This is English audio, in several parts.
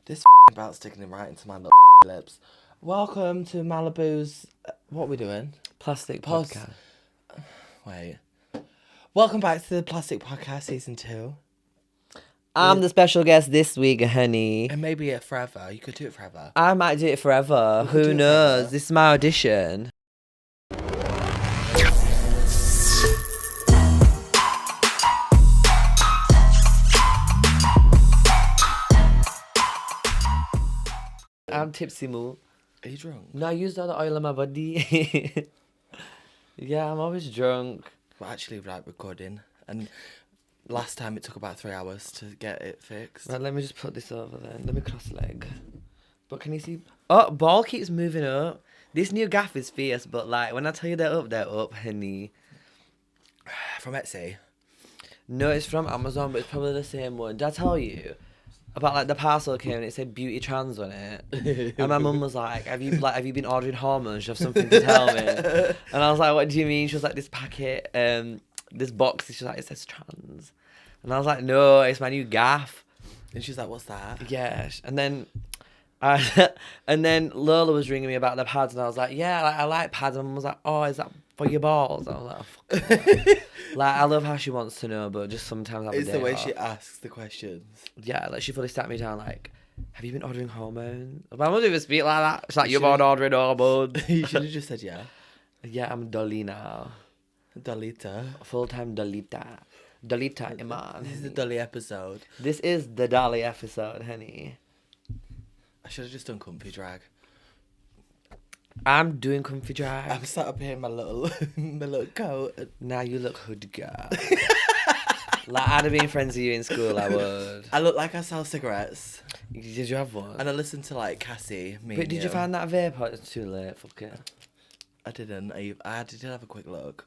This about sticking it right into my little lips. Welcome to Malibu's. What are we doing? Plastic Pause. podcast. Wait. Welcome back to the Plastic Podcast Season 2. I'm the special guest this week, honey. And maybe it forever. You could do it forever. I might do it forever. We could do Who it knows? forever. This is my audition. I'm tipsy, moo. Are you drunk? No, I used all the oil on my body. Yeah, I'm always drunk. We're actually recording. And last time it took about 3 hours to get it fixed. Right, let me just put this over then. Let me cross leg. But can you see? Oh, ball keeps moving up. This new gaff is fierce, but like when I tell you they're up, honey. From Etsy. No, it's from Amazon, but it's probably the same one. Did I tell you about like the parcel came and it said beauty trans on it? And my mum was like, "Have you been ordering hormones? You have something to tell me?" And I was like, "What do you mean?" She was like, "This packet, this box." She's like, "It says trans," and I was like, "No, it's my new gaff." And she's like, what's that? Yeah, and then and then Lola was ringing me about the pads, and I was like, "Yeah, like, I like pads." And Mum was like, "Oh, is that for your balls?" I was like, "Oh, fuck." Like, I love how she wants to know, but just sometimes I'm It's the way she asks the questions. Yeah, like she fully sat me down like, "Have you been ordering hormones?" But I won't even speak like that. She's like, You "You've been ordering hormones." You should have just said yeah. Yeah, I'm Dolly now. Dolita. Full-time Dolita. Dolita Imani. This is the Dolly episode. This is the Dolly episode, honey. I should have just done comfy drag. I'm doing comfy drag. I'm sat up here in my little my little coat. Now you look hood girl. Like, I'd have been friends with you in school, I would. I look like I sell cigarettes. Did you have one? And I listen to like Cassie, me. But did you find that vape or it's too late? Fuck it. I didn't. I did have a quick look.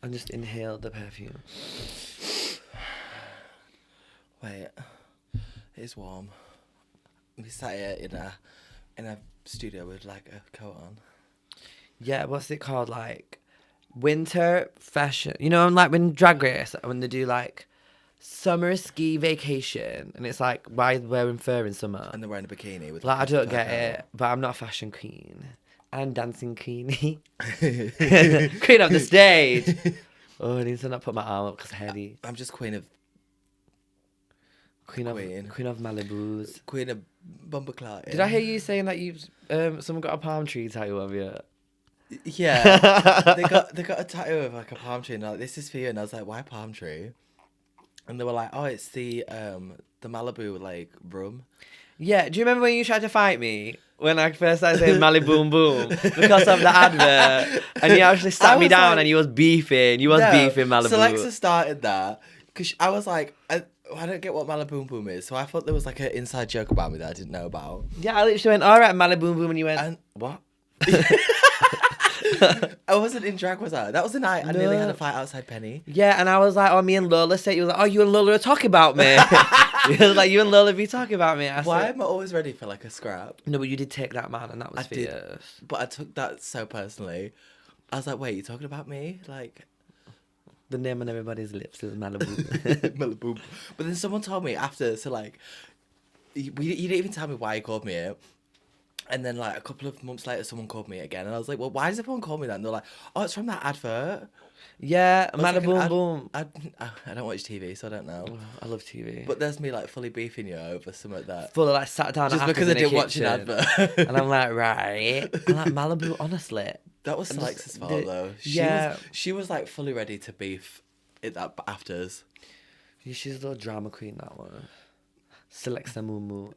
I just inhaled the perfume. Wait, it's warm. We sat here in a studio with like a coat on. Yeah, what's it called? Like winter fashion. You know, like when Drag Race, when they do like summer ski vacation, and it's like, why wearing fur in summer? And they're wearing a bikini with. Like, I don't get it, but I'm not a fashion queen. I'm dancing queenie. Queen of the stage. Oh, I need to not put my arm up because heady. I'm just queen of Queen of Malibu's. Queen of Bumperclot. Did I hear you saying that you've someone got a palm tree tattoo of you? Yeah, they got a tattoo of like a palm tree, and they're like, "This is for you." And I was like, "Why palm tree?" And they were like, "Oh, it's the Malibu like rum." Yeah, do you remember when you tried to fight me when I first started saying Malibu Boom Boom because of the advert, and you actually sat me down and you was beefing. You was beefing Malibu. So Alexa started that because I was like, I don't get what Malibu Boom Boom is. So I thought there was like an inside joke about me that I didn't know about. Yeah, I literally went, "All right, Malibu Boom Boom," and you went, And "What?" I wasn't in drag, was I? That was the night I nearly had a fight outside Penny. Yeah, and I was like, "Oh, me and Lola said." You was like, "Oh, you and Lola are talking about me." You was like, "You and Lola be talking about me." Why am I always ready for like a scrap? No, but you did take that man, and that was I did. fierce. But I took that so personally. I was like, "Wait, you talking about me?" Like. The name on everybody's lips is Malibu. Malibu. But then someone told me after, so like, you didn't even tell me why you called me it. And then like a couple of months later, someone called me again, and I was like, "Well, why does everyone call me that?" And they're like, "Oh, it's from that advert." Yeah, It's like Malibu an Boom. I don't watch TV, so I don't know. Oh, I love TV. But there's me like fully beefing you over some of that. Full of like sat down Just after because I in a didn't watch an kitchen. advert. And I'm like, right. I'm like, Malibu, honestly. That was I'm Alexa's just- fault though. She was like fully ready to beef it that afters. She's a little drama queen, that one. Selects the moo.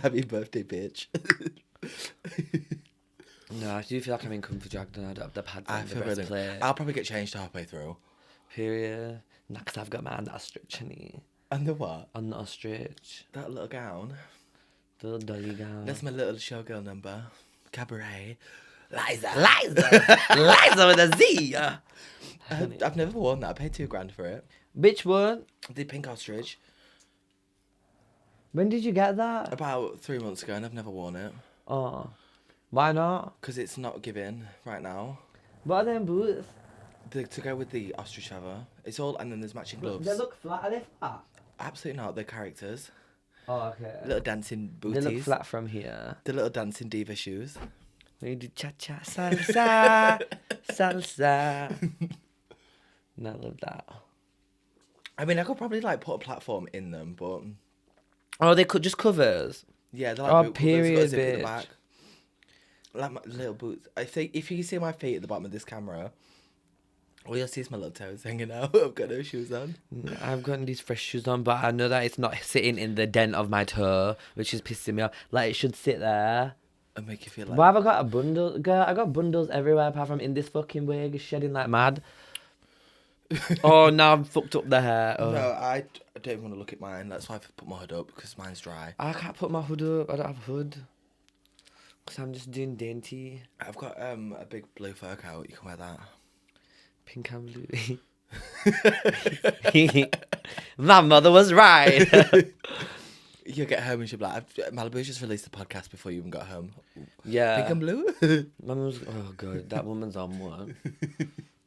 Happy birthday, bitch. No, I do feel like I'm in comfy drag and I don't have the pads I on the feel really. breastplate. I'll probably get changed halfway through. Period. Nah, 'cause I've got my hand ostrich, honey. And the what? On the ostrich. That little gown. The little dolly gown. That's my little showgirl number. Cabaret. Liza. Liza with a Z. I've never worn that. I paid $2,000 for it. Bitch, what? The pink ostrich. When did you get that? About 3 months ago, and I've never worn it. Oh. Why not? Because it's not giving right now. What are them boots? To go with the ostrich feather. It's all, and then there's matching gloves. They look flat. Are they flat? Absolutely not. They're characters. Oh, okay. Little dancing They booties. look flat from here. The little dancing diva shoes. When you do cha-cha, salsa, salsa. And I love that. I mean, I could probably like put a platform in them, but Oh, they could just covers. yeah, they're Oh, like boot covers. Got a period, zip in the bitch. back. Like my little boots. I think if you see my feet at the bottom of this camera, all you'll see is my little toes hanging out. I've got no shoes on. I've got these fresh shoes on, but I know that it's not sitting in the dent of my toe, which is pissing me off. Like, it should sit there. And make you feel like. Why have I got a bundle? Girl, I got bundles everywhere apart from in this fucking wig. It's shedding like mad. Oh, now I've fucked up the hair. Oh. No, I don't even want to look at mine. That's why I've put my hood up, because mine's dry. I can't put my hood up. I don't have a hood. Because I'm just doing dainty. I've got a big blue fur coat. You can wear that. Pink and blue. My mother was right. You'll get home and she'll be like, Malibu's just released the podcast before you even got home. Yeah. Pink and blue? My mum's, oh god, that woman's on one.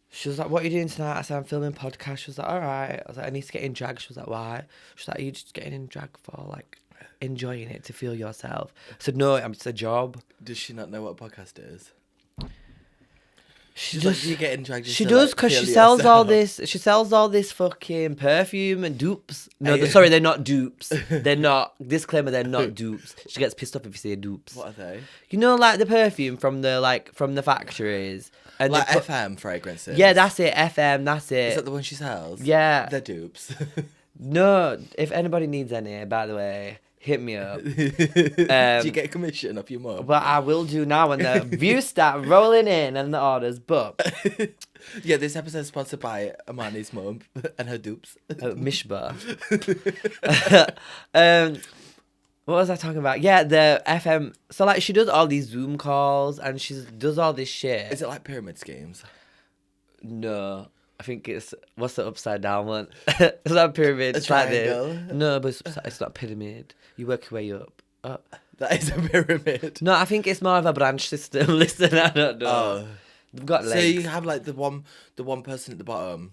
She was like, what are you doing tonight? I said, I'm filming a podcast. She was like, all right. I was like, I need to get in drag. She was like, why? She was like, are you just getting in drag for, like, enjoying it, to feel yourself? I said, no, it's a job. Does she not know what a podcast is? She She's like, do you get in drag just She to, does, like, because feel she sells all yourself? this. She sells all this fucking perfume and dupes. No, Hey. sorry, they're not dupes. They're not. Disclaimer: they're not dupes. She gets pissed off if you say dupes. What are they? You know, like the perfume from the factories and Like they put- FM fragrances? Yeah, that's it. FM, that's it. Is that the one she sells? Yeah. They're dupes. No, if anybody needs any, by the way, hit me up. Do you get a commission off your mum? But I will do now when the views start rolling in and the orders. But Yeah, this episode is sponsored by Imani's mum and her dupes. Mishba. What was I talking about? Yeah, the FM. So like, she does all these Zoom calls and she does all this shit. Is it like pyramid schemes? No, I think it's what's the upside down one? It's not a pyramid. A It's like this. triangle? No, but it's not pyramid. You work your way up. That is a pyramid. No, I think it's more of a branch system. Listen, I don't know. Oh. They've got So legs. you have like the one person at the bottom,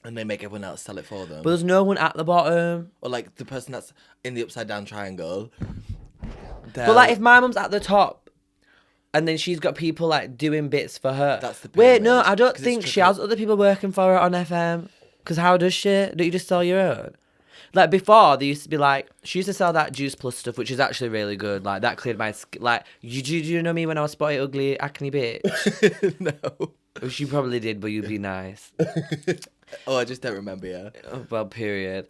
and they make everyone else sell it for them. But there's no one at the bottom. Or like the person that's in the upside down triangle. But like, if my mum's at the top, and then she's got people like doing bits for her. That's the Wait, no, pyramid, I don't 'cause it's think she triple- has other people working for her on FM. Because how does she? Don't you just sell your own? Like before, they used to be like, she used to sell that Juice Plus stuff, which is actually really good. Like that cleared my skin. Like, do you know me when I was spotty, ugly, acne bitch? No. Which you probably did, but you'd be nice. Oh, I just don't remember, yeah. Oh, well, period.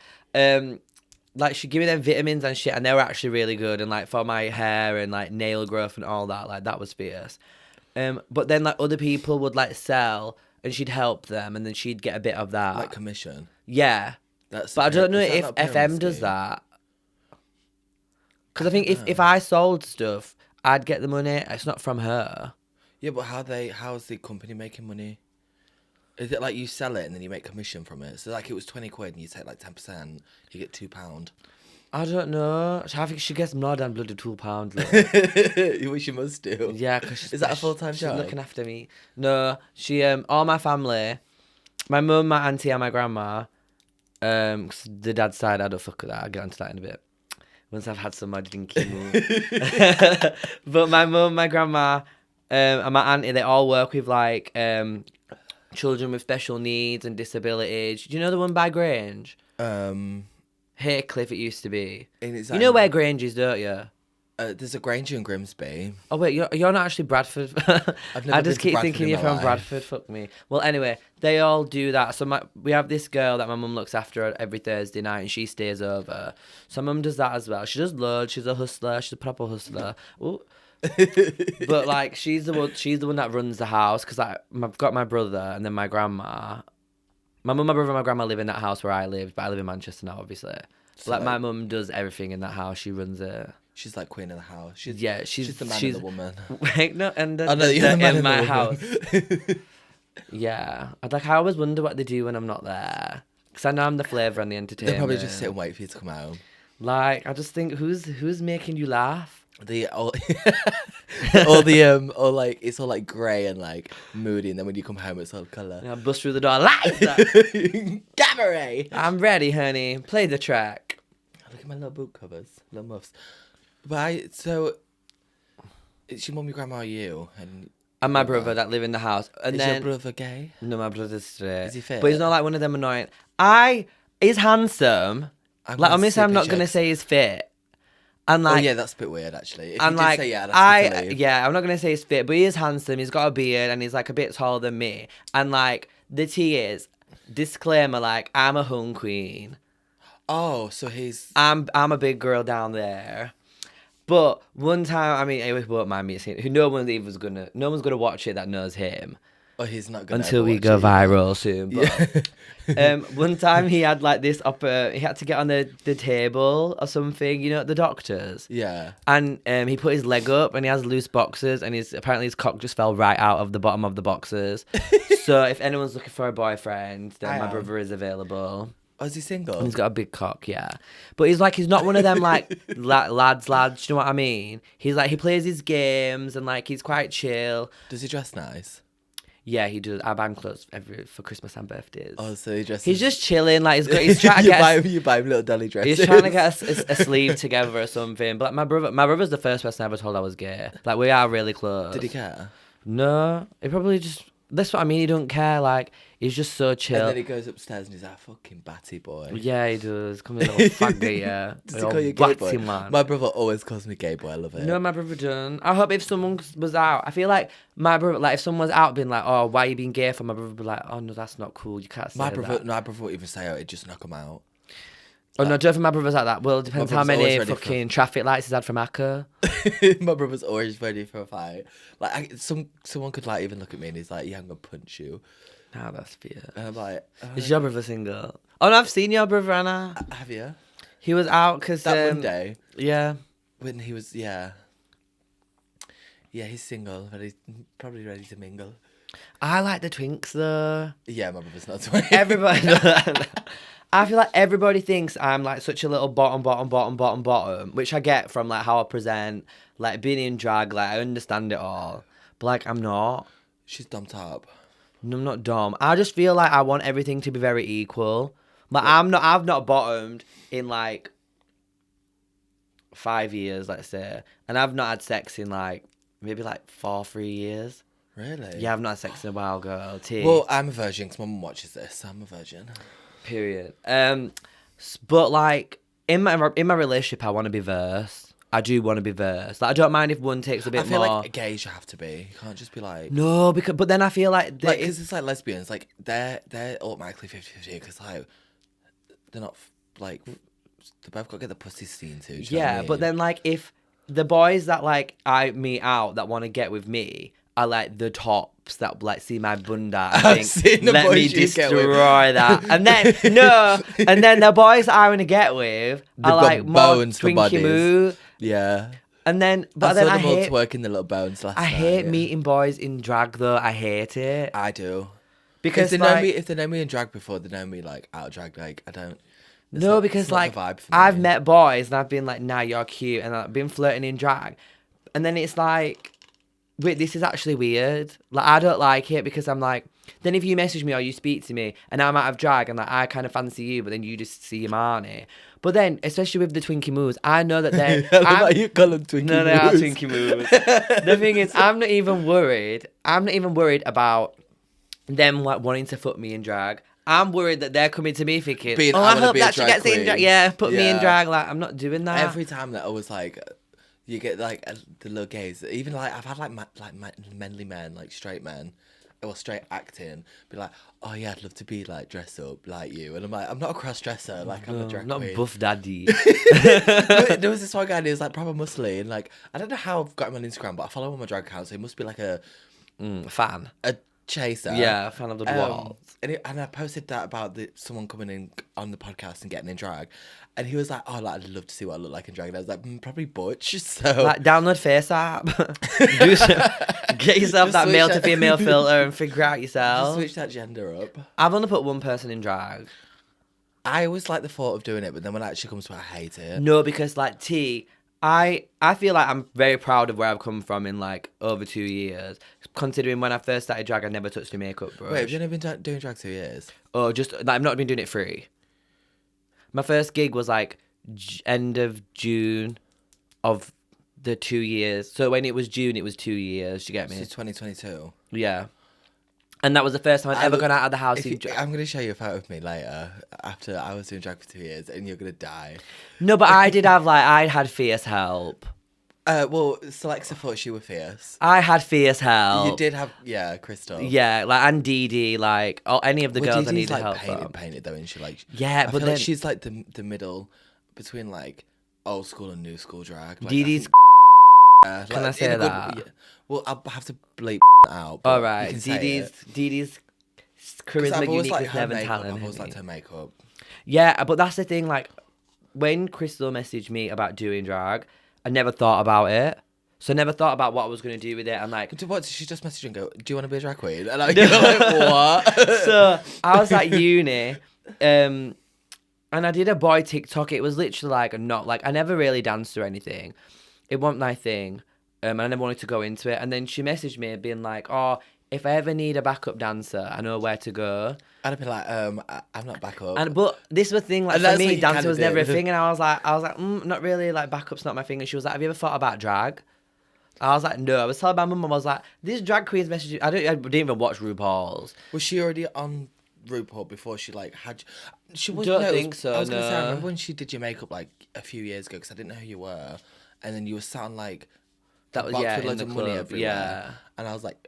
Like she gave me them vitamins and shit, and they were actually really good. And like for my hair and like nail growth and all that, like that was fierce. But then like other people would like sell, and she'd help them, and then she'd get a bit of that. Like commission. Yeah, That's. but I don't know is that if not a pyramid FM does scheme? that. Because I think if I sold stuff, I'd get the money. It's not from her. Yeah, but how's the company making money? Is it like you sell it and then you make commission from it? So like it was 20 quid and you take like 10%, you get £2. I don't know. I think she gets more than bloody £2. Which you must do. Yeah, because Is that a full-time she's job? looking after me. No, she all my family, my mum, my auntie, and my grandma. 'Cause the dad's side, I don't fuck with that. I'll get onto that in a bit. Once I've had some my dinky move. But my mum, my grandma, and my auntie, they all work with like children with special needs and disabilities. Do you know the one by Grange? Haycliffe it used to be. You know where Grange is, don't you? There's a Granger in Grimsby. Oh wait, you're not actually Bradford. I've never I been just to keep Bradford thinking in you're my from life. Bradford. Fuck me. Well, anyway, they all do that. So we have this girl that my mum looks after every Thursday night, and she stays over. So mum does that as well. She does loads. She's a hustler. She's a proper hustler. Ooh. But like, she's the one that runs the house because I've got my brother and then my grandma. My mum, my brother, and my grandma live in that house where I live, but I live in Manchester now, obviously. So, Like my mum does everything in that house. She runs it. She's like queen of the house. She's the man and the woman. No, and I know you're the man in and my the house. woman. Yeah, I always wonder what they do when I'm not there, because I know I'm the flavour and the entertainment. They'll probably just sit and wait for you to come home. Like, I just think, who's making you laugh? Or like it's all like grey and like moody, and then when you come home, it's all colour. And I bust through the door, Liza! Cabaret. I'm ready, honey. Play the track. Look at my little book covers, little muffs. So, it's your mum, your grandma, you, and my brother that live in the house. And is then your brother gay? no, my brother's straight. Is he fit? But he's not like one of them annoying. He's handsome. I'm Like gonna obviously, see I'm not pictures. gonna say he's fit. And Oh like, yeah, that's a bit weird actually. If and you like, did say yeah, that's a bit yeah, I'm not gonna say he's fit, but he is handsome. He's got a beard and he's like a bit taller than me. And like, the tea is, disclaimer, like I'm a hung queen. Oh, so he's. I'm a big girl down there. But one time, I mean, it won't mind me saying, no one's gonna watch it that knows him. Oh, he's not gonna. Until ever we watch go it, viral soon. But Yeah. one time he had like this he had to get on the table or something, you know, at the doctor's. Yeah. And he put his leg up and he has loose boxers and apparently his cock just fell right out of the bottom of the boxers. So if anyone's looking for a boyfriend, then my brother is available. Oh, is he single? And he's got a big cock, yeah. But he's not one of them like lads, you know what I mean? He's like, he plays his games and like he's quite chill. Does he dress nice? Yeah, he does. I buy him clothes for Christmas and birthdays. Oh, so he dresses. He's just chilling, like he's trying to get. You buy him little dolly dresses. He's trying to get a sleeve together or something. But like, my brother's the first person I ever told I was gay. Like we are really close. Did he care? No, he probably just. That's what I mean. He don't care. Like he's just so chill. And then he goes upstairs and he's like, "Fucking batty boy." Yeah, he does. Come here, little faggot, yeah. Does he call you gay boy? Man. My brother always calls me gay boy. I love it. No, my brother don't. I hope if someone was out, I feel like my brother, like if someone was out being like, "Oh, why are you being gay for?" My brother would be like, "Oh no, that's not cool. You can't say my that." brother won't even say it. It'd just knock him out. Oh no, don't think my brother's like that. Well, it depends how brother's always many ready fucking traffic lights he's had from Akka. My brother's always ready for a fight. Like someone could like even look at me and he's like, "Yeah, I'm gonna punch you." No, that's fair. And I'm like, Is your brother single? Oh no, I've seen your brother, Anna. "Have you?" He was out because That Monday Yeah. when he was he's single, probably ready to mingle. I like the twinks though. Yeah, my brother's not 20. Everybody. I feel like everybody thinks I'm like such a little bottom, which I get from like how I present, like being in drag, like I understand it all. But like I'm not. She's dumped top. No, I'm not dumb. I just feel like I want everything to be very equal. Like I've not bottomed in like 5 years, let's say. And I've not had sex in like maybe like 3 years. Really? Yeah, I've not had sex in a while, girl. Tea. Well, I'm a virgin because my mum watches this. I'm a virgin. Period. But like in my relationship, I want to be versed. I do want to be versed. Like I don't mind if one takes a bit I feel more. like gays you have to be. You can't just be like. No, but then I feel like Because it's like lesbians, like they're automatically 50-50 because like they're not like they both got to get the pussy seen to. Do you know what I mean? but then like if the boys that like I meet out that want to get with me are like the tops that like see my bunda and think, let me destroy that. And then and then the boys that I want to get with They've are got like more bones for twinky bodies. moo. Yeah. And then but I then saw I them all hate twerking the little bones last night. I hate meeting boys in drag though. I hate it. I do. Because if they know me in drag before, they know me like out of drag. Like I don't. No, because it's not like the vibe for me. I've met boys and I've been like, nah, you're cute, and I've been flirting in drag, and then it's like, wait, this is actually weird. Like I don't like it because I'm like, then if you message me or you speak to me and I'm out of drag and like I kind of fancy you, but then you just see Imani. But then, especially with the Twinkie moves, I know that they're. You call them Twinkie No, moves. they are Twinkie moves. The thing is, I'm not even worried. I'm not even worried about them like wanting to fuck me in drag. I'm worried that they're coming to me thinking, I hope that she gets in drag. Yeah, put me in drag. Like, I'm not doing that. Every time that I was like, you get like the little gays. Even like I've had like manly men, like straight men, or straight acting, be like, oh yeah, I'd love to be like dressed up like you, and I'm like, I'm not a cross dresser, like I'm a drag not queen. buff daddy. There was this one guy and he was like proper muscly, and like I don't know how I've got him on Instagram, but I follow him on my drag account, so he must be like a Fan. chaser. Yeah, fan of the walls. And I posted that about someone coming in on the podcast and getting in drag, and he was like, "Oh, like, I'd love to see what I look like in drag." And I was like, "Probably butch." So Like, download Face app. Get yourself Just that switch male that- to female filter and figure out just yourself. switch that gender up. I've only put one person in drag. I always like the thought of doing it, but then when it actually comes to it, I hate it. No, because like I feel like I'm very proud of where I've come from in like over 2 years. Considering when I first started drag, I never touched a makeup brush. Wait, have you only been doing drag 2 years? Oh, just like, I've not been doing it free. My first gig was like end of June of the 2 years. So when it was June, it was 2 years. You get me? So 2022. Yeah. And that was the first time I'd ever gone out of the house. I'm going to show you a photo of me later after I was doing drag for 2 years and you're going to die. No, but I did have I had fierce help. Well, Selexa thought she was fierce. I had fierce help. You did have, Crystal. Yeah, and Dee Dee, any of the girls Dee Dee's, I needed help painted though, and she Yeah, I but feel then she's the middle between old school and new school drag. Dee Dee's. Can I say that? Well, I'll have to bleep out. All right, Dee Dee's charisma, uniqueness, never talent. I've always liked her makeup. Yeah, but that's the thing. When Crystal messaged me about doing drag, I never thought about it. So I never thought about what I was going to do with it. And what did she just message and go, do you want to be a drag queen? And I'm like, what? So I was at uni, and I did a boy TikTok. It was literally I never really danced or anything. It wasn't my thing. And I never wanted to go into it. And then she messaged me being like, oh, if I ever need a backup dancer, I know where to go. And I'd be like, I'm not backup. But this was the thing, for me, dancer was never a thing. And I was like, not really, backup's not my thing. And she was like, have you ever thought about drag? I was like, no. I was telling my mum, I was like, this drag queen's messaging. I didn't even watch RuPaul's. Was she already on RuPaul before she had? She was. Don't think so. I was gonna say, I no. remember when she did your makeup a few years ago because I didn't know who you were, and then you were sat on that was with loads in of the money club, everywhere. yeah. And I was like,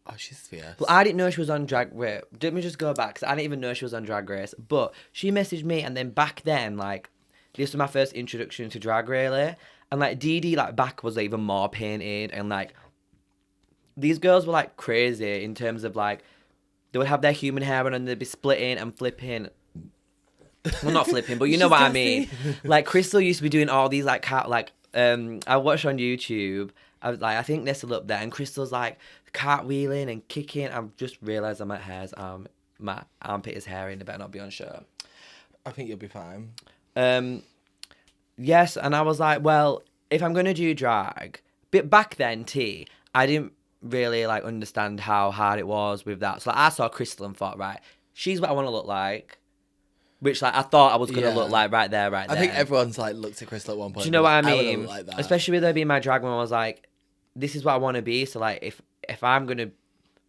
oh, she's fierce. Well, I didn't know she was on Drag Race. Let me just go back, because I didn't even know she was on Drag Race. But she messaged me, and then back then, this was my first introduction to drag, really. And, Dee Dee, back was even more painted. And, these girls were, crazy in terms of, they would have their human hair on and they'd be splitting and flipping. Well, not flipping, but you know what I mean. Crystal used to be doing all these, I watched on YouTube. I was I think they're still up there. And Crystal's, cartwheeling and kicking. I've just realised my hair's, my armpit is hairy and it better not be on show. I think you'll be fine. Yes, and I was like, well, if I'm going to do drag... But back then, I didn't really, understand how hard it was with that. So, I saw Crystal and thought, right, she's what I want to look like. Which, I thought I was going to look like right there. I think everyone's, looked at Crystal at one point. Do you know what I mean? Like that. Especially with her being my drag one, I was like, this is what I want to be. So, if I'm going to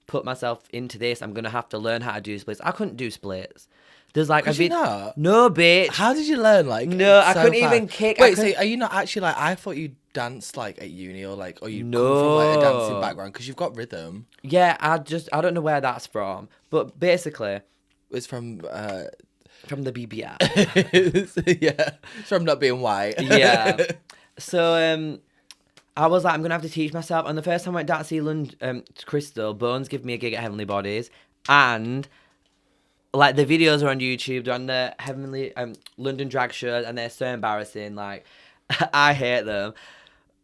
put myself into this, I'm going to have to learn how to do splits. I couldn't do splits. There's Could you not? No, bitch. How did you learn? No, I couldn't even kick. Wait, so are you not actually I thought you danced at uni or you come from a dancing background because you've got rhythm. Yeah, I don't know where that's from, but basically, it's from the BBR. Yeah, it's from not being white. Yeah. So I was like, I'm gonna have to teach myself. And the first time I went down to see to Crystal, Bones gave me a gig at Heavenly Bodies, and the videos are on YouTube. They're on the Heavenly London drag shows, and they're so embarrassing. I hate them,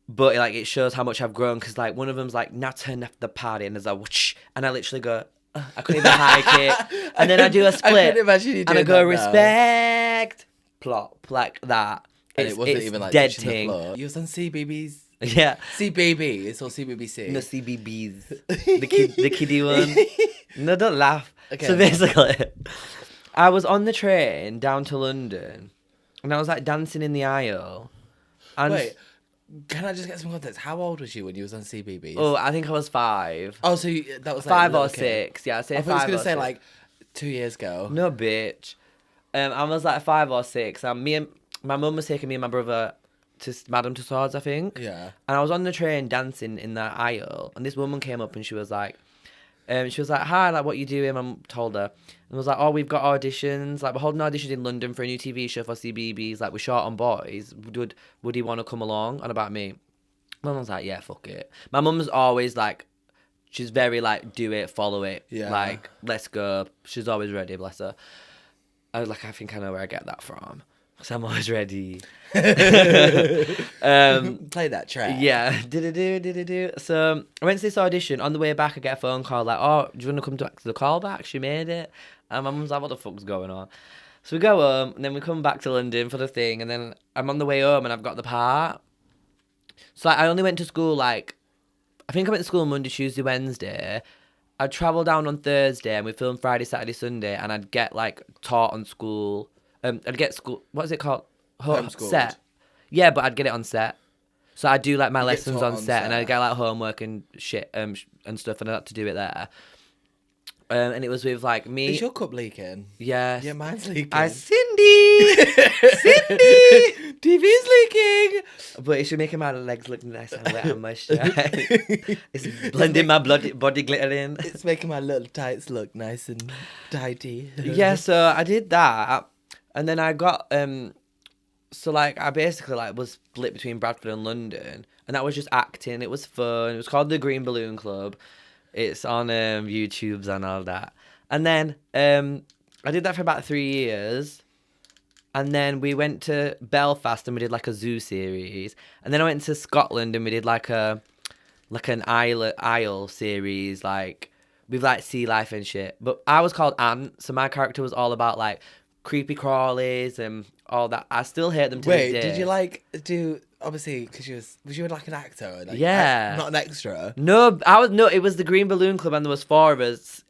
but it shows how much I've grown. Because one of them's now turn off the party, and there's a whoosh, and I literally go, I couldn't even high kick, and then I do a split, I couldn't imagine you doing and I go that respect, plop like that. And it wasn't it's even dead touching ting. the floor. You was on CBBS. Yeah. CBBS or CBBC. No, CBBS. The kiddie one. No, don't laugh. Okay. So basically, I was on the train down to London, and I was dancing in the aisle. And wait, can I just get some context? How old was you when you was on CBBS? Oh, I think I was 5. Oh, so that was 5 or kid. 6. Yeah, I say I 5 thought I was or gonna 6. say 2 years ago. No, bitch. I was 5 or 6. Me and my mum was taking me and my brother to Madame Tussauds, I think. Yeah. And I was on the train dancing in that aisle, and this woman came up and she was like, hi, what you doing? I told her. And was like, oh, we've got auditions. We're holding auditions in London for a new TV show for CBBS. We're short on boys. Would he want to come along? And about me. My mum's like, yeah, fuck it. My mum's always she's very do it, follow it. Yeah. Let's go. She's always ready, bless her. I was I think I know where I get that from. So I'm always ready. Play that track. Yeah. Do. So I went to this audition. On the way back, I get a phone call oh, do you want to come to the callback? She made it. And my mum's like, what the fuck's going on? So we go home, and then we come back to London for the thing, and then I'm on the way home, and I've got the part. So I only went to school I think I went to school Monday, Tuesday, Wednesday. I'd travel down on Thursday, and we filmed Friday, Saturday, Sunday, and I'd get taught on school. I'd get school. What is it called? Homeschooled. set. Yeah, but I'd get it on set. So I'd do like my You get lessons taught on on set, and set. I'd get like homework and shit and stuff, and I had to do it there. And it was with like me. Is your cup leaking? Yes. Yeah, mine's leaking. Cindy! Cindy! TV's leaking. But it's making my legs look nice and wet and moisturised. It's blending my body glitter in. It's making my little tights look nice and tidy. Yeah, so I did that, and then I got so like I basically like was split between Bradford and London, and that was just acting. It was fun. It was called the Green Balloon Club. It's on YouTube's and all that. And then I did that for about 3 years. And then we went to Belfast and we did like a zoo series. And then I went to Scotland and we did like an isle series, like with like sea life and shit. But I was called Ant, so my character was all about like creepy crawlies and all that. I still hate them to this Wait, day. did you like do obviously because was you like an actor? Like, Yeah. not an extra. No, it was the Green Balloon Club and there was 4 of us.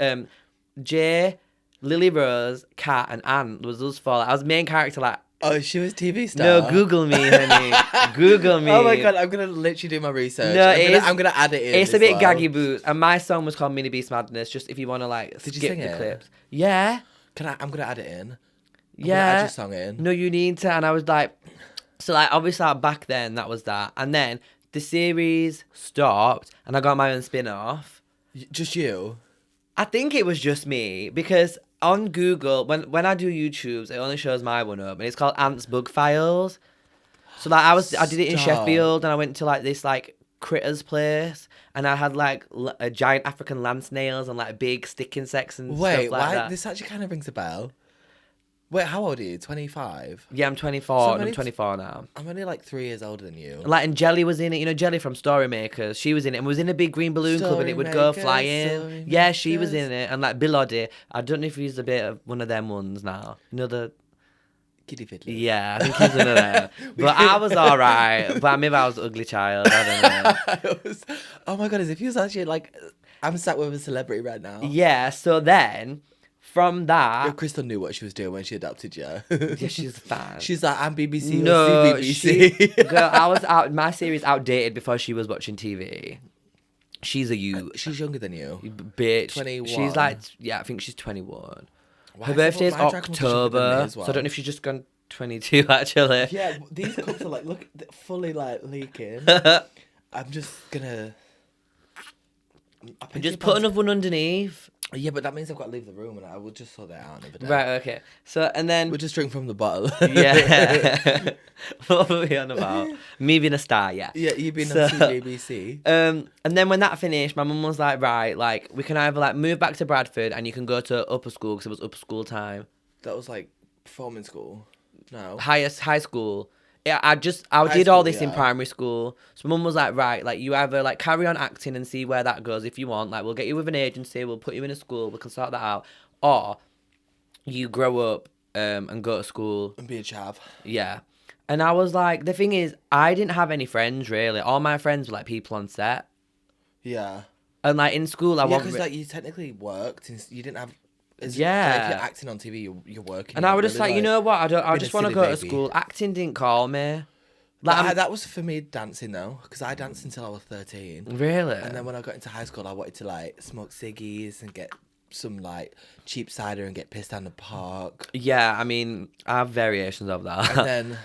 Jay, Lily Rose, Kat and Anne. There was those 4. Like, I was main character like. Oh, she was TV star. No, Google me, honey. Google me. Oh my god, I'm gonna literally do my research. No, I'm gonna add it in. It's a as bit well. gaggy boots. And my song was called Mini Beast Madness, just if you want to like Did you skip sing the it? clips. Yeah. I'm gonna add it in. I'm gonna Yeah. add your song in. No, you need to. And I was like, so like obviously like, back then that was that. And then the series stopped and I got my own spin-off. Just you. I think it was just me because on Google, when I do YouTube's, it only shows my one up and it's called Ant's Bug Files. So like I did it in Stop. Sheffield and I went to like this like critters place and I had like a giant African land snails and like big stick insects and Wait, stuff like why? that. This actually kind of rings a bell. Wait, how old are you? 25. Yeah, I'm 24 So and I'm many- 24 now. I'm only like 3 years older than you. Like, and Jelly was in it. You know, Jelly from Story Makers. She was in it and was in a big green balloon club and it would go Storymakers, flying. Yeah, she was Storymakers. in it. And like Bill Oddie. I don't know if he's a bit of one of them ones now. You know, the. Kitty Fiddler. Yeah, I think he's one of them. But I was alright. But maybe I was an ugly child. I don't know. Oh my god, as if he was actually like, I'm sat with a celebrity right now. Yeah, so then from that. Crystal knew what she was doing when she adopted you. Yeah, she's fine. She's like, I'm BBC No, or CBBC. girl, I was out. My series outdated before she was watching TV. She's a you, She's younger than you. bitch. 21. She's like, yeah, I think she's 21. Why Her is birthday's everyone- my drag must be younger than me October, as well. so I don't know if she's just gone 22 actually. Yeah, these cups are like, look, they're fully like leaking. I'm just gonna. And just put another one underneath. Yeah, but that means I've got to leave the room, and I will just sort that out another day. Right, okay. So, and then. We'll just drink from the bottle. Yeah. What were we on about? Me being a star, yeah. Yeah, you've been So- on CBBC. And then when that finished, my mum was like, right, like, we can either, like, move back to Bradford and you can go to upper school, because it was upper school time. That was like performing school. No. High school. Yeah, I did school, all this in yeah. primary school. So mum was like, right, like you either like carry on acting and see where that goes if you want. Like we'll get you with an agency, we'll put you in a school, we can sort that out. Or you grow up and go to school. And be a chav. Yeah. And I was like, the thing is, I didn't have any friends really. All my friends were like people on set. Yeah. And like in school, I Yeah, wasn't. because like you technically worked, and you didn't have. Yeah. Like, if you're acting on TV, you're working. And you're I not was just really, like, you know what? I being just a want to silly go to baby. school. Acting didn't call me. But Like, that was for me dancing though, because I danced until I was 13. really? And then when I got into high school, I wanted to like smoke ciggies and get some like cheap cider and get pissed down the park. Yeah, I mean, I have variations of that. And then,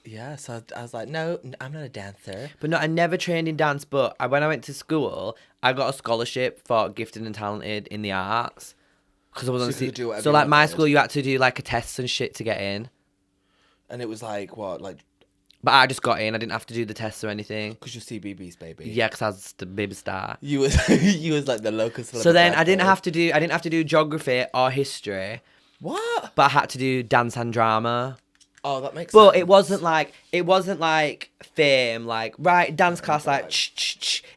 yeah, so I was like, no, I'm not a dancer. But no, I never trained in dance. But when I went to school, I got a scholarship for gifted and talented in the arts. Because I was So on you could do whatever so you like my wanted. school, you had to do like a test and shit to get in. And it was like, what, like, But I just got in. I didn't have to do the tests or anything. because you're CBBS, baby. Yeah, because I was the baby star. You was you was like the local celebrity. So then I didn't have to do geography or history, What? but I had to do dance and drama. Oh, that makes But sense. it wasn't like fame, like right dance class, like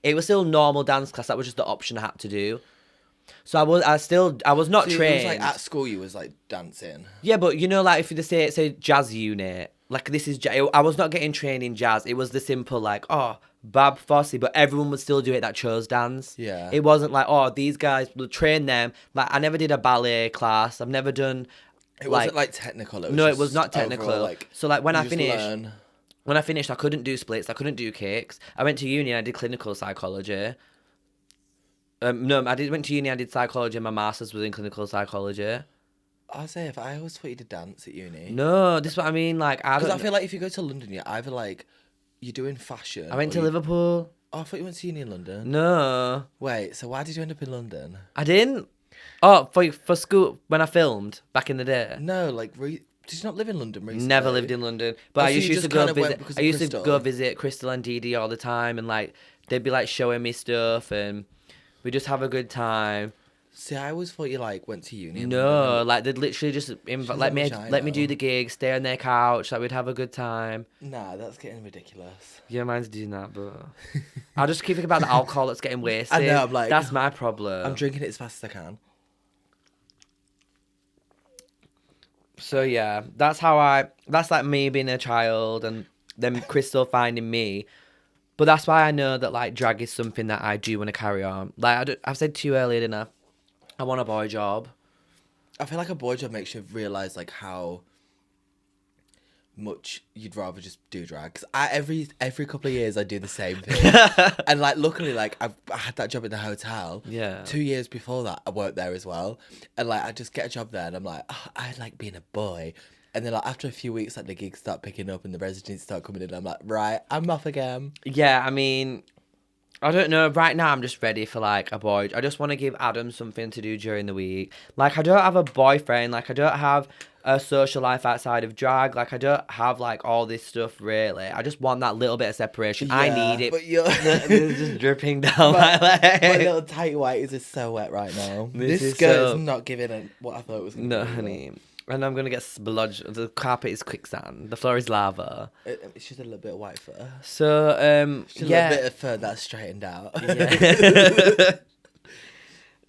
It was still normal dance class. That was just the option I had to do. So I was not So it was trained. like at school you was like dancing. Yeah, but you know, like if you say jazz unit, like this is I was not getting trained in jazz. It was the simple like Bab Fosse, but everyone would still do it that chose dance. Yeah. It wasn't like these guys will train them. Like I never did a ballet class. I've never done It wasn't like technical. It was no, it just was not overall, technical. like, So like when you I just finished, learn. I couldn't do splits. I couldn't do cakes. I went to uni and I did clinical psychology. No, went to uni. I did psychology. And my master's was in clinical psychology. I say if I always thought you did dance at uni. No, this is what I mean. Like I Because don't. I feel like if you go to London, you're either like you're doing fashion. I went or to you... Liverpool. Oh, I thought you went to uni in London. No, Wait, so why did you end up in London? I didn't. Oh, for school when I filmed back in the day. No, like did you not live in London recently? Never lived in London, but Oh, I so used you to just go kind of went visit. because I of used to Crystal? go visit Crystal and Dee Dee all the time, and like they'd be like showing me stuff, and we just have a good time. See, I always thought you like went to uni. In No, London. like they'd literally just She's let a me vagina. do the gig, stay on their couch, like we'd have a good time. Nah, that's getting ridiculous. Yeah, mine's doing that, but I just keep thinking about the alcohol that's getting wasted. I know, I'm like, that's my problem. I'm drinking it as fast as I can. So yeah, that's like me being a child and then Crystal finding me. But that's why I know that like drag is something that I do want to carry on. Like I've said to you earlier, didn't I want a boy job. I feel like a boy job makes you realise like how much you'd rather just do drag. Cause every couple of years I do the same thing. And like luckily like I had that job in the hotel. Yeah. 2 years before that I worked there as well. And like I just get a job there and I'm like, oh, I like being a boy. And then like after a few weeks like the gigs start picking up and the residents start coming in, I'm like, right, I'm off again. Yeah, I mean, I don't know. Right now, I'm just ready for like a boy. I just want to give Adam something to do during the week. Like I don't have a boyfriend. Like I don't have a social life outside of drag. Like I don't have like all this stuff really. I just want that little bit of separation. I need it. But you're It's just dripping down my my leg. little tight whities is so wet right now. This This is skirt so- is not giving it what I thought it was going to No, be. honey. And I'm gonna get splodged. The carpet is quicksand. The floor is lava. It's just a little bit of white fur. So Just a yeah. little bit of fur that's straightened out. Yeah.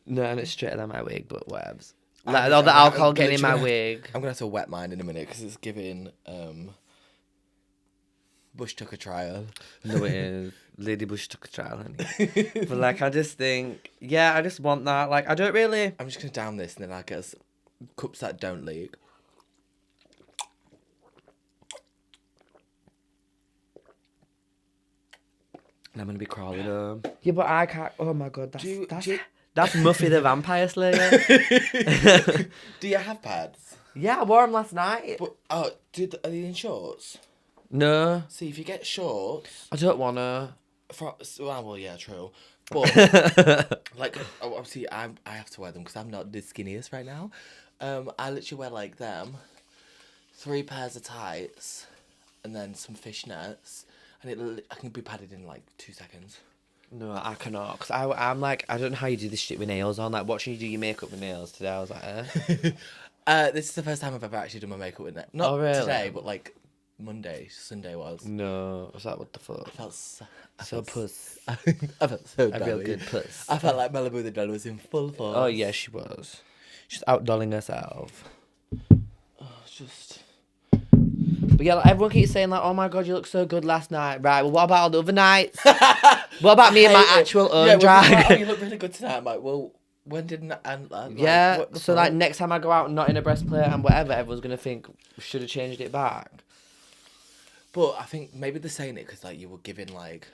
No, and it's straighter than my wig, but whatevs. Like all the alcohol getting in my wig. I'm gonna have to wet mine in a minute because it's giving Bush took a trial. No, it is. Lady Bush took a trial, honey. But like, I just think, yeah, I just want that. Like, I don't really. I'm just gonna down this and then I guess cups that don't leak. And I'm gonna be crawling home. Yeah, but I can't. Oh my god, that's Do that's, you- that's Muffy the Vampire Slayer. Do you have pads? Yeah, I wore them last night. But are they in shorts? No, See, if you get shorts, I don't wanna. well, yeah, true. But like, obviously, I have to wear them because I'm not the skinniest right now. I literally wear like them, 3 pairs of tights, and then some fishnets, and I can be padded in like 2 seconds. No, I cannot. Cause I'm like, I don't know how you do this shit with nails on. Like watching you do your makeup with nails today, I was like, This is the first time I've ever actually done my makeup with it. Not Oh, really? today, but like Sunday was. no. I was like, what the fuck? I felt So puss. I felt so A real dolly. good puss. I felt like Malibu the doll was in full force. Oh yeah, she was. She's outdolling herself. It's just. But yeah, like, everyone keeps saying like, "Oh my god, you look so good last night." Right. Well, what about all the other nights? What about me and my Hate it. actual own Yeah, well, drag? oh, you look really good tonight. I'm like, well, when did and like, Yeah. what the So fuck? like next time I go out not in a breastplate and whatever, everyone's gonna think should have changed it back. But I think maybe they're saying it because like you were giving like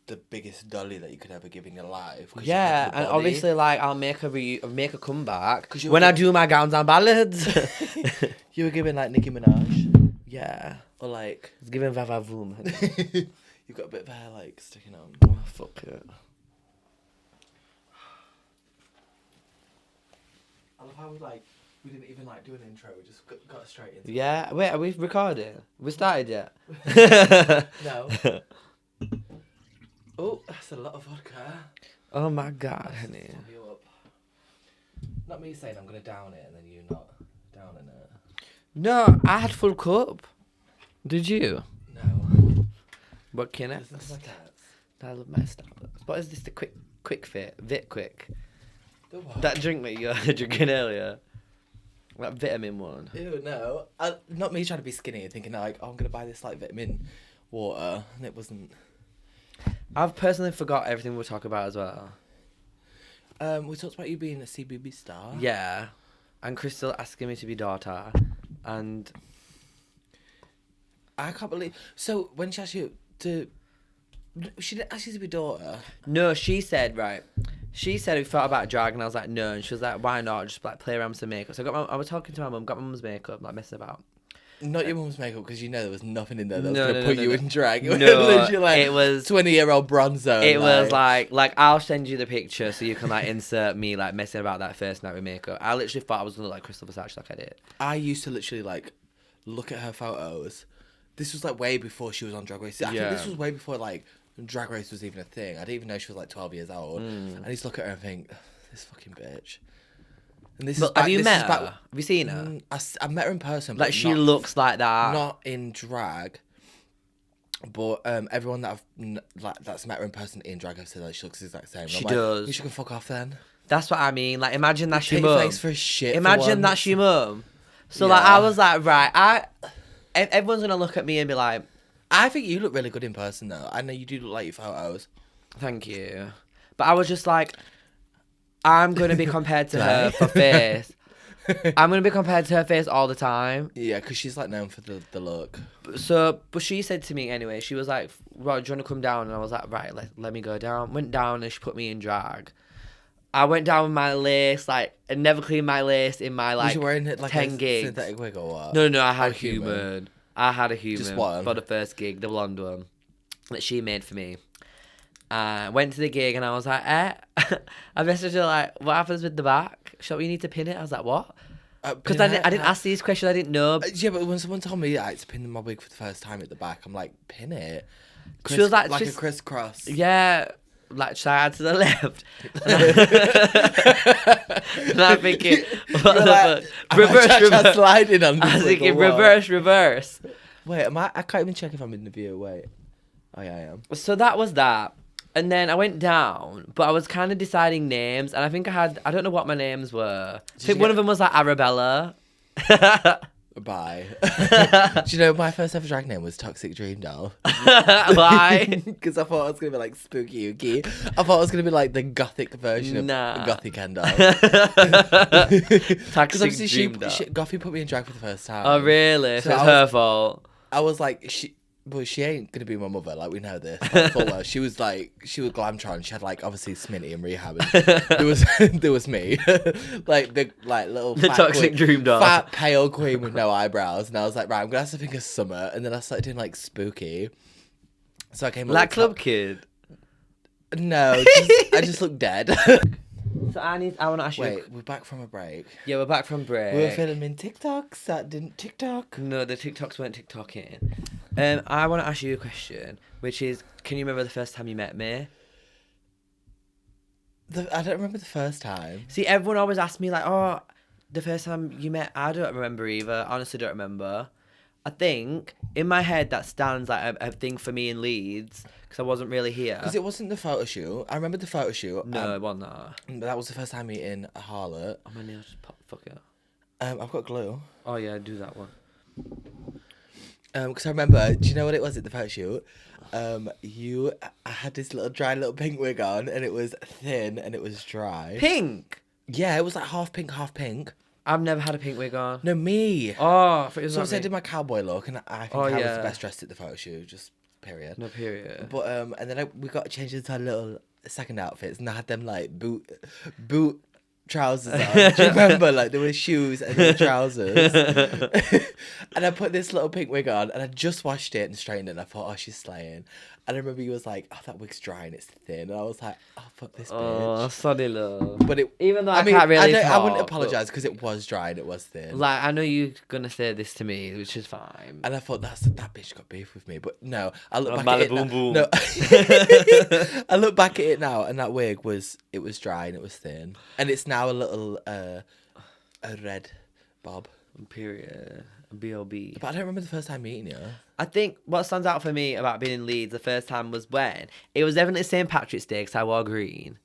the biggest dolly that you could ever give in your life. 'cause you Yeah, had the and body. obviously like I'll make a comeback 'Cause you when were- I do my gowns and ballads. You were giving like Nicki Minaj Yeah. or like It's giving vavavoom. you've got a bit of hair like sticking on. Oh, fuck it. I love how we didn't even like do an intro. We just got straight into. Yeah. Wait, are we recording? We started yet? No. Oh, that's a lot of vodka. Oh my god, honey. Top you up. Not me saying I'm gonna down it and then you not downing it. No, I had full cup. Did you? No. What can I? Listen to my cats. I love my Starbucks. What is this? The quick fit? Vit quick. The what? That drink that you were drinking earlier. That vitamin one. Ew, no. Not me trying to be skinny and thinking like, oh, I'm gonna buy this like vitamin water, and it wasn't. I've personally forgot everything we'll talk about as well. We talked about you being a CBB star. Yeah. and Crystal asking me to be daughter, and I can't believe. So when she asked you to, she didn't ask you to be daughter. no, she said right. She said we thought about drag, and I was like no, and she was like why not just like play around with some makeup. So I was talking to my mum, got my mum's makeup, like messing about. Not your mum's makeup, because you know there was nothing in there that was No, going to no, put no, you no. in drag. It No, was literally like it was 20-year-old bronzer. It was like I'll send you the picture so you can like insert me like messing about that first night with makeup. I literally thought I was gonna look like Crystal Versace like I did. I used to literally like look at her photos. This was like way before she was on Drag Race. I think this was way before like Drag Race was even a thing. I didn't even know she was like 12 years old. I used to look at her and think, this fucking bitch. And this is back, Have you this met is her? back, Have you seen her? I met her in person. Like but she not, looks like that. not in drag. But everyone that that's met her in person in drag have said like she looks the exact same. And She I'm like, does. You should go fuck off then. That's what I mean. Like imagine that's your Take your mum. face for a shit. Imagine for that's once. your mum. So like Yeah. I was like right, everyone's gonna look at me and be like, I think you look really good in person though. I know you do look like your photos. thank you. But I was just like, I'm gonna be compared to her Right. for face. I'm gonna be compared to her face all the time. Yeah, because she's like known for the look. So, but she said to me anyway, she was like, right, do you want to come down? And I was like, right, let me go down. Went down and she put me in drag. I went down with my lace, like, I never cleaned my lace in my, Was like, you wearing it like 10 a gigs. synthetic wig or what? No, I had Or a human. I had a human. Just one? For the first gig, the blonde one, that she made for me. Went to the gig and I was like, I messaged her like, what happens with the back? Shall we need to pin it? I was like, what? Because I didn't ask these questions, I didn't know. Yeah, but when someone told me to pin my wig for the first time at the back, I'm like, pin it. She was like, a just- crisscross. Yeah, like side to the left. And I'm thinking, what the like, fuck? Reverse. sliding on this I was wig thinking, or what? reverse. Wait, I can't even check if I'm in the view. Wait. Oh yeah, I am. So that was that. And then I went down, but I was kind of deciding names, and I think I don't know what my names were. I think you one get- of them was like Arabella. Bye. Do you know my first ever drag name was Toxic Dream Doll? Why? Because I thought I was gonna be like Spooky Oogie. I thought I was gonna be like the gothic version of Nah. Gothic Ken Doll. Toxic obviously dream doll. Goffy put me in drag for the first time. Oh really? So So it's I her was- fault. I was like, she ain't gonna be my mother. Like we know this. Like, full well. She was Glamtron. She had like obviously Smitty and Rehab. And there was me, like big like little The fat toxic queen, dream doll. fat pale queen with no eyebrows. And I was like, right, I'm gonna have to think of Summer. And then I started doing like Spooky. So I came up Like with Club Kid. No, I just look dead. So I want to ask you. Wait, we're back from a break. Yeah, we're back from break. We were filming TikToks that didn't TikTok. No, the TikToks weren't TikToking. I want to ask you a question, which is, can you remember the first time you met me? I don't remember the first time. See, everyone always asks me like, "Oh, the first time you met." I don't remember either. Honestly, don't remember. I think in my head that stands like a thing for me in Leeds because I wasn't really here. Because it wasn't the photo shoot. I remember the photo shoot. No, it wasn't that. But that was the first time meeting a harlot. Oh, my nails just popped. Fuck it. I've got glue. Oh yeah, do that one. Because I remember, do you know what it was at the photo shoot? I had this dry little pink wig on, and it was thin and it was dry. Pink. Yeah, it was like half pink, half pink. I've never had a pink wig on. No, me. Oh, I thought it was So not I me. did my cowboy look, and I think Oh, I was yeah. the best dressed at the photo shoot. Just period. No period. But and then we got changed into our little second outfits, and I had them like boot trousers on. Do you remember? Like there were shoes and there were trousers. And I put this little pink wig on, and I just washed it and straightened it. And I thought, oh, she's slaying. And I remember he was like, oh, that wig's dry and it's thin. And I was like, oh, fuck this bitch. Oh, sorry, love. But it, Even though I mean, can't really I wouldn't talk, apologise because it was dry and it was thin. Like, I know you're gonna say this to me, which is fine. And I thought that bitch got beef with me, but no. I look Oh, back at it now. Malibu boom. No, I look back at it now, and that wig was dry and it was thin, and it's now a little a red bob. Period. B.O.B. But I don't remember the first time meeting you. I think what stands out for me about being in Leeds the first time was when it was definitely St. Patrick's Day because I wore green,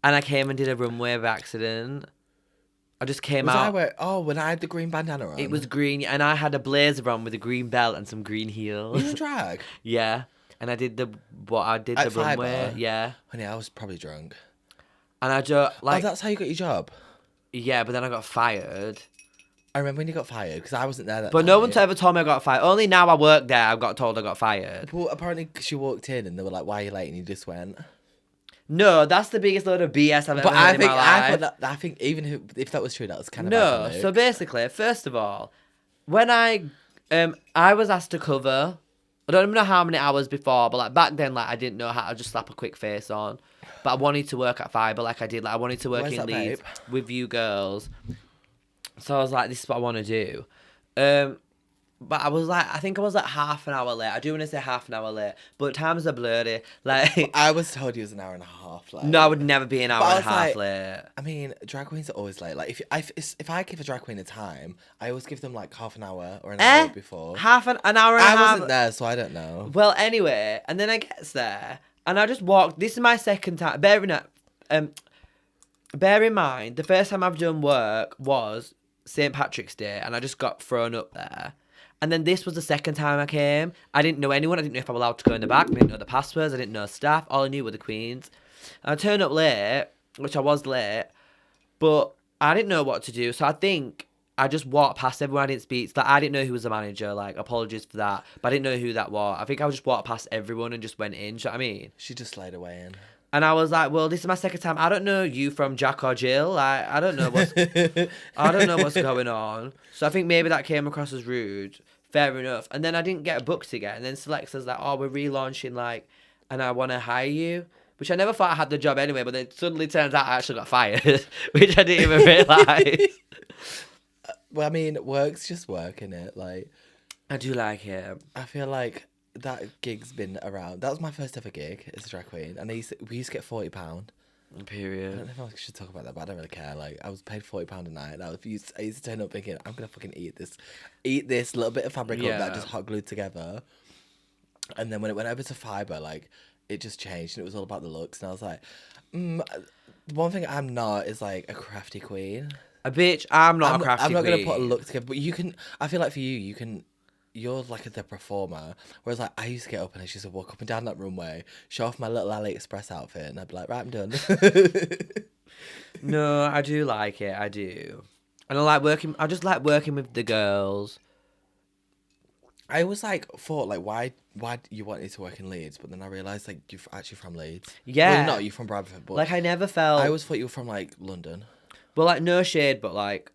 and I came and did a runway by accident. I just came out. When I had the green bandana on. It was green, and I had a blazer on with a green belt and some green You heels. in drag? Yeah, and I did the At runway. Fibre? Yeah, Honey, I was probably drunk. and I just like Oh, that's how you got your job. Yeah, but then I got fired. I remember when you got fired because I wasn't there that But no night. one's ever told me I got fired. Only now I work there, I got told I got fired. Well, apparently she walked in and they were like, "Why are you late?" And you just went. No, that's the biggest load of BS I've ever heard in my life. I think even if that was true, that was kind of No, iconic. so basically, first of all, when I was asked to cover, I don't even know how many hours before, but like back then, like I didn't know how to just slap a quick face on. But I wanted to work at Fibre, like I did. Like I wanted to work Where's in that, Leeds babe? with you girls. So I was like, this is what I want to do. But I was like, I think I was like half an hour late. I do want to say half an hour late, but times are blurry. Like, I was told you was an hour and a half. Like, no, I would never be an hour But I and a was half like- late. I mean, drag queens are always late. Like, if I give a drag queen a time, I always give them like half an hour or an hour before. Half an hour and a I half. wasn't there, so I don't know. Well, anyway, and then I gets there, and I just walked. This is my second time. Bear in mind, the first time I've done work was St. Patrick's Day, and I just got thrown up there. And then this was the second time I came. I didn't know anyone. I didn't know if I was allowed to go in the back. I didn't know the passwords. I didn't know staff. All I knew were the queens. And I turned up late, which I was late, but I didn't know what to do. So I think I just walked past everyone. I didn't speak. Like, I didn't know who was the manager. Like, apologies for that. But I didn't know who that was. I think I just walked past everyone and just went in. Do you know what I mean? She just laid away in. And I was like, well, this is my second time. I don't know you from Jack or Jill. I don't know what's going on. So I think maybe that came across as rude. Fair enough. And then I didn't get booked again. And then Select says like, oh, we're relaunching like, and I want to hire you. Which I never thought I had the job anyway. But then it suddenly turns out I actually got fired, which I didn't even realise. Well, I mean, work's just work, innit? Like, I do like it. I feel like that gig's been around. That was my first ever gig as a drag queen, and we used to get £40. I don't Period. know if I should talk about that, but I don't really care. Like, I was paid £40 a night. And I used to turn up thinking, I'm gonna fucking eat this little bit of fabric up that I just hot glued together. And then when it went over to Fibre, like, it just changed, and it was all about the looks. And I was like, one thing I'm not is like a crafty queen. A bitch, I'm not a crafty I'm not queen. gonna put a look together, but you can. I feel like for you're like the performer, whereas like I used to get up and I used to walk up and down that runway, show off my little AliExpress outfit, and I'd be like, right, I'm done. No, I do like it. I do, and I like working. I just like working with the girls. I always like thought like why you wanted to work in Leeds, but then I realised like you're actually from Leeds. Yeah. Well, not you're from Bradford, but Like I never felt. I always thought you were from like London. Well, like no shade, but like,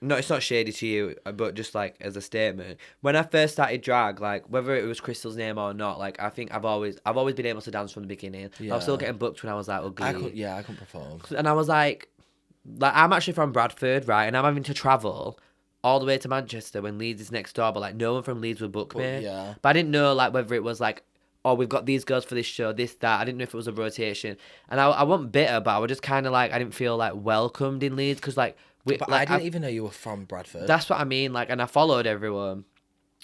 no, it's not shady to you, but just like as a statement. When I first started drag, like whether it was Crystal's name or not, like I think I've always been able to dance from the beginning. I was still getting booked when I was like ugly. I couldn't perform. And I was like I'm actually from Bradford, right? And I'm having to travel all the way to Manchester when Leeds is next door, but like no one from Leeds would book me. Yeah. But I didn't know like whether it was like, oh, we've got these girls for this show, this, that. I didn't know if it was a rotation. And I wasn't bitter, but I was just kind of like, I didn't feel like welcomed in Leeds because like, But like, I didn't even know you were from Bradford. that's what I mean. Like, and I followed everyone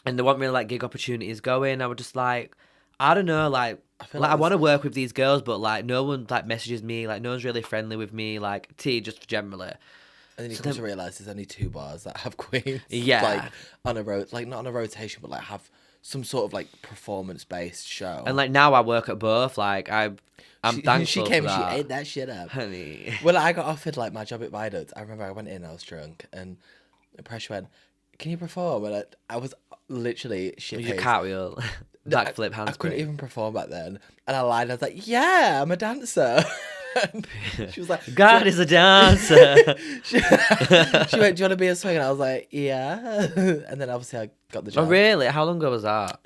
and there weren't really like gig opportunities going. I was just like, I don't know, like, I want to work with these girls, but like no one like messages me, like no one's really friendly with me, like just generally. And then you come to realise there's only 2 bars that have queens. Yeah. Like on a like not on a rotation, but like have some sort of like performance based show. And like now I work at both. Like I'm thankful She came for and that. she ate that shit up. Honey. Well, I got offered like my job at Viaduct. I remember I went in, I was drunk, and the pressure went, "Can you perform?" And I was literally shit Your faced. cartwheel, backflip, I handspring. couldn't even perform back then, and I lied. I was like, "Yeah, I'm a dancer." And she was like, God is a dancer. she went, "Do you want to be a swing?" And I was like, "Yeah." And then obviously I got the Oh job. really? How long ago was that?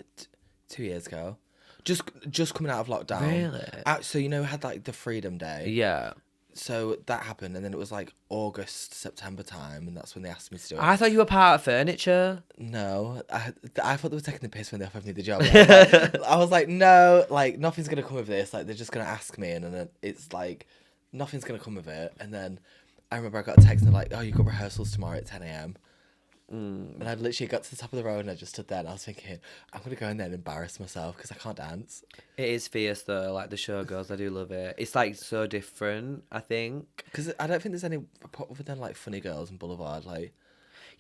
2 years ago. Just coming out of lockdown. Really? So you know, we had like the Freedom Day. Yeah. So that happened, and then it was like August, September time, and that's when they asked me to do it. I thought you were part of furniture. No, I thought they were taking the piss when they offered me the job. I was like, no, like nothing's gonna come of this. Like they're just gonna ask me, and then it's like nothing's gonna come of it. And then I remember I got a text and they're like, oh, you got rehearsals tomorrow at 10 a.m. And I literally got to the top of the road and I just stood there and I was thinking, I'm gonna go in there and embarrass myself because I can't dance. It is fierce though, like the show goes. I do love it. It's like so different, I think. Because I don't think there's any other than like Funny Girls and Boulevard. Like,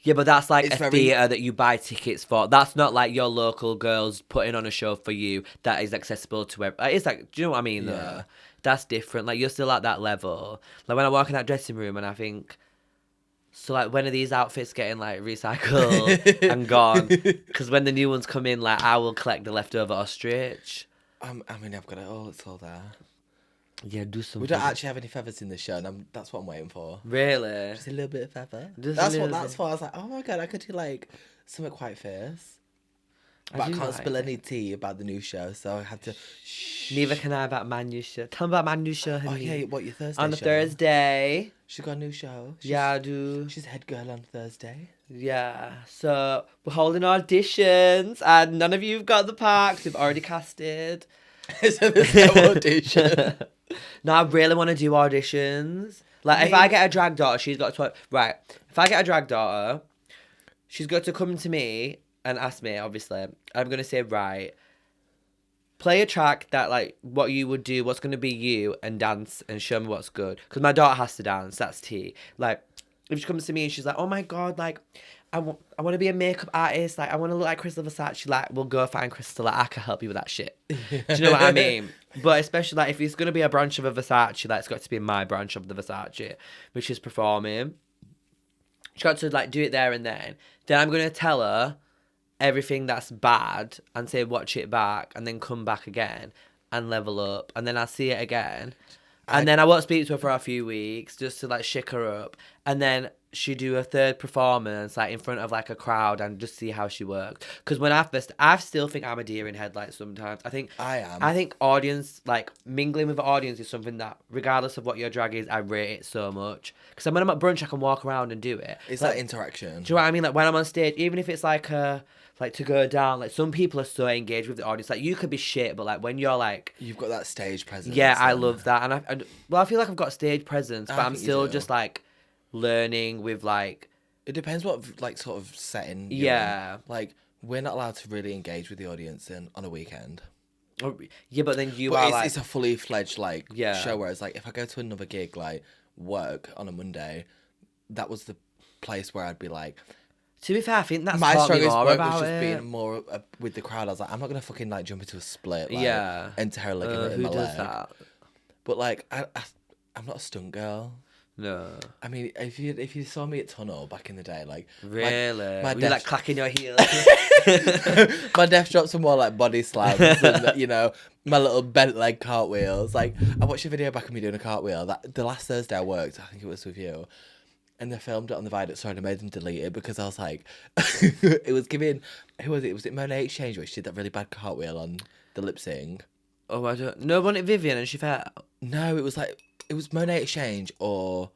Yeah, but that's like It's a very- theatre that you buy tickets for. That's not like your local girls putting on a show for you that is accessible to everyone. It's like, do you know what I mean though? Yeah. That's different. Like you're still at that level. Like when I walk in that dressing room and I think, So like, when are these outfits getting like recycled and gone? Because when the new ones come in, like I will collect the leftover ostrich. I mean, I've got it all. It's all there. Yeah, do something. We don't actually have any feathers in the show, and that's what I'm waiting for. Really? Just a little bit of feather. Just a That's little what. That's bit. why I was like, oh my god, I could do like something quite fierce. But I do can't like spill it. any tea about the new show, so I had to. Neither can I about my new show. Tell me about my new show, Oh honey. yeah, what your Thursday? On a show? Thursday. She got a new show. Yeah, I do. She's head girl on Thursday. Yeah. So we're holding auditions, and none of you've got the parks. We've already casted. So there's no audition. No, I really want to do auditions. Like, if I get a drag daughter, she's got to... Right. If I get a drag daughter, she's got to come to me and ask me, obviously. I'm going to say, right, play a track that, like, what you would do, what's going to be you, and dance and show me what's good. Because my daughter has to dance. That's tea. Like, if she comes to me and she's like, oh, my God, like... I want to be a makeup artist. Like, I want to look like Crystal Versace. Like, we'll go find Crystal. Like, I can help you with that shit. Do you know what I mean? But especially, like, if it's going to be a branch of a Versace, like, it's got to be my branch of the Versace, which is performing. She's got to, like, do it there and then. Then I'm going to tell her everything that's bad and say, watch it back, and then come back again and level up. And then I'll see it again. And then I won't speak to her for a few weeks just to, like, shake her up. And then she do a third performance, like, in front of, like, a crowd and just see how she works. Because when I still think I'm a deer in headlights sometimes. I think audience, like, mingling with the audience is something that, regardless of what your drag is, I rate it so much. Because when I'm at brunch, I can walk around and do it. It's like that interaction. Do you know what I mean? Like, when I'm on stage, even if it's, like, to go down, like, some people are so engaged with the audience. Like, you could be shit, but, like, when you're, like... You've got that stage presence. Yeah, I love that. And I feel like I've got stage presence, but I'm think you still do. just, like, learning with, like... It depends what, like, sort of setting. Yeah. Like, we're not allowed to really engage with the audience on a weekend. Yeah, but then you But are, it's, like... it's a fully fledged, like, Yeah. show. Whereas, like, if I go to another gig, like, work on a Monday, that was the place where I'd be like... To be fair, I think that's My taught me strongest more work about was just it. being more with the crowd. I was like, I'm not going to fucking, like, jump into a split. Like, Yeah. And tear like in Who my does leg. that? But, like, I'm not a stunt girl. No. I mean, if you saw me at Tunnel back in the day, like... Really? My Were you, like, def- clacking your heels? my def drops are more like body slams and, you know, my little bent leg cartwheels. Like, I watched a video back of me doing a cartwheel. The last Thursday I worked, I think it was with you, and they filmed it on the Viaduct Store and I made them delete it because I was like... it was giving... Who was it? Was it Monet Exchange where she did that really bad cartwheel on the lip sync? Oh, I don't... No, wasn't it Vivian and she fell? No, it was like... It was Monet Exchange or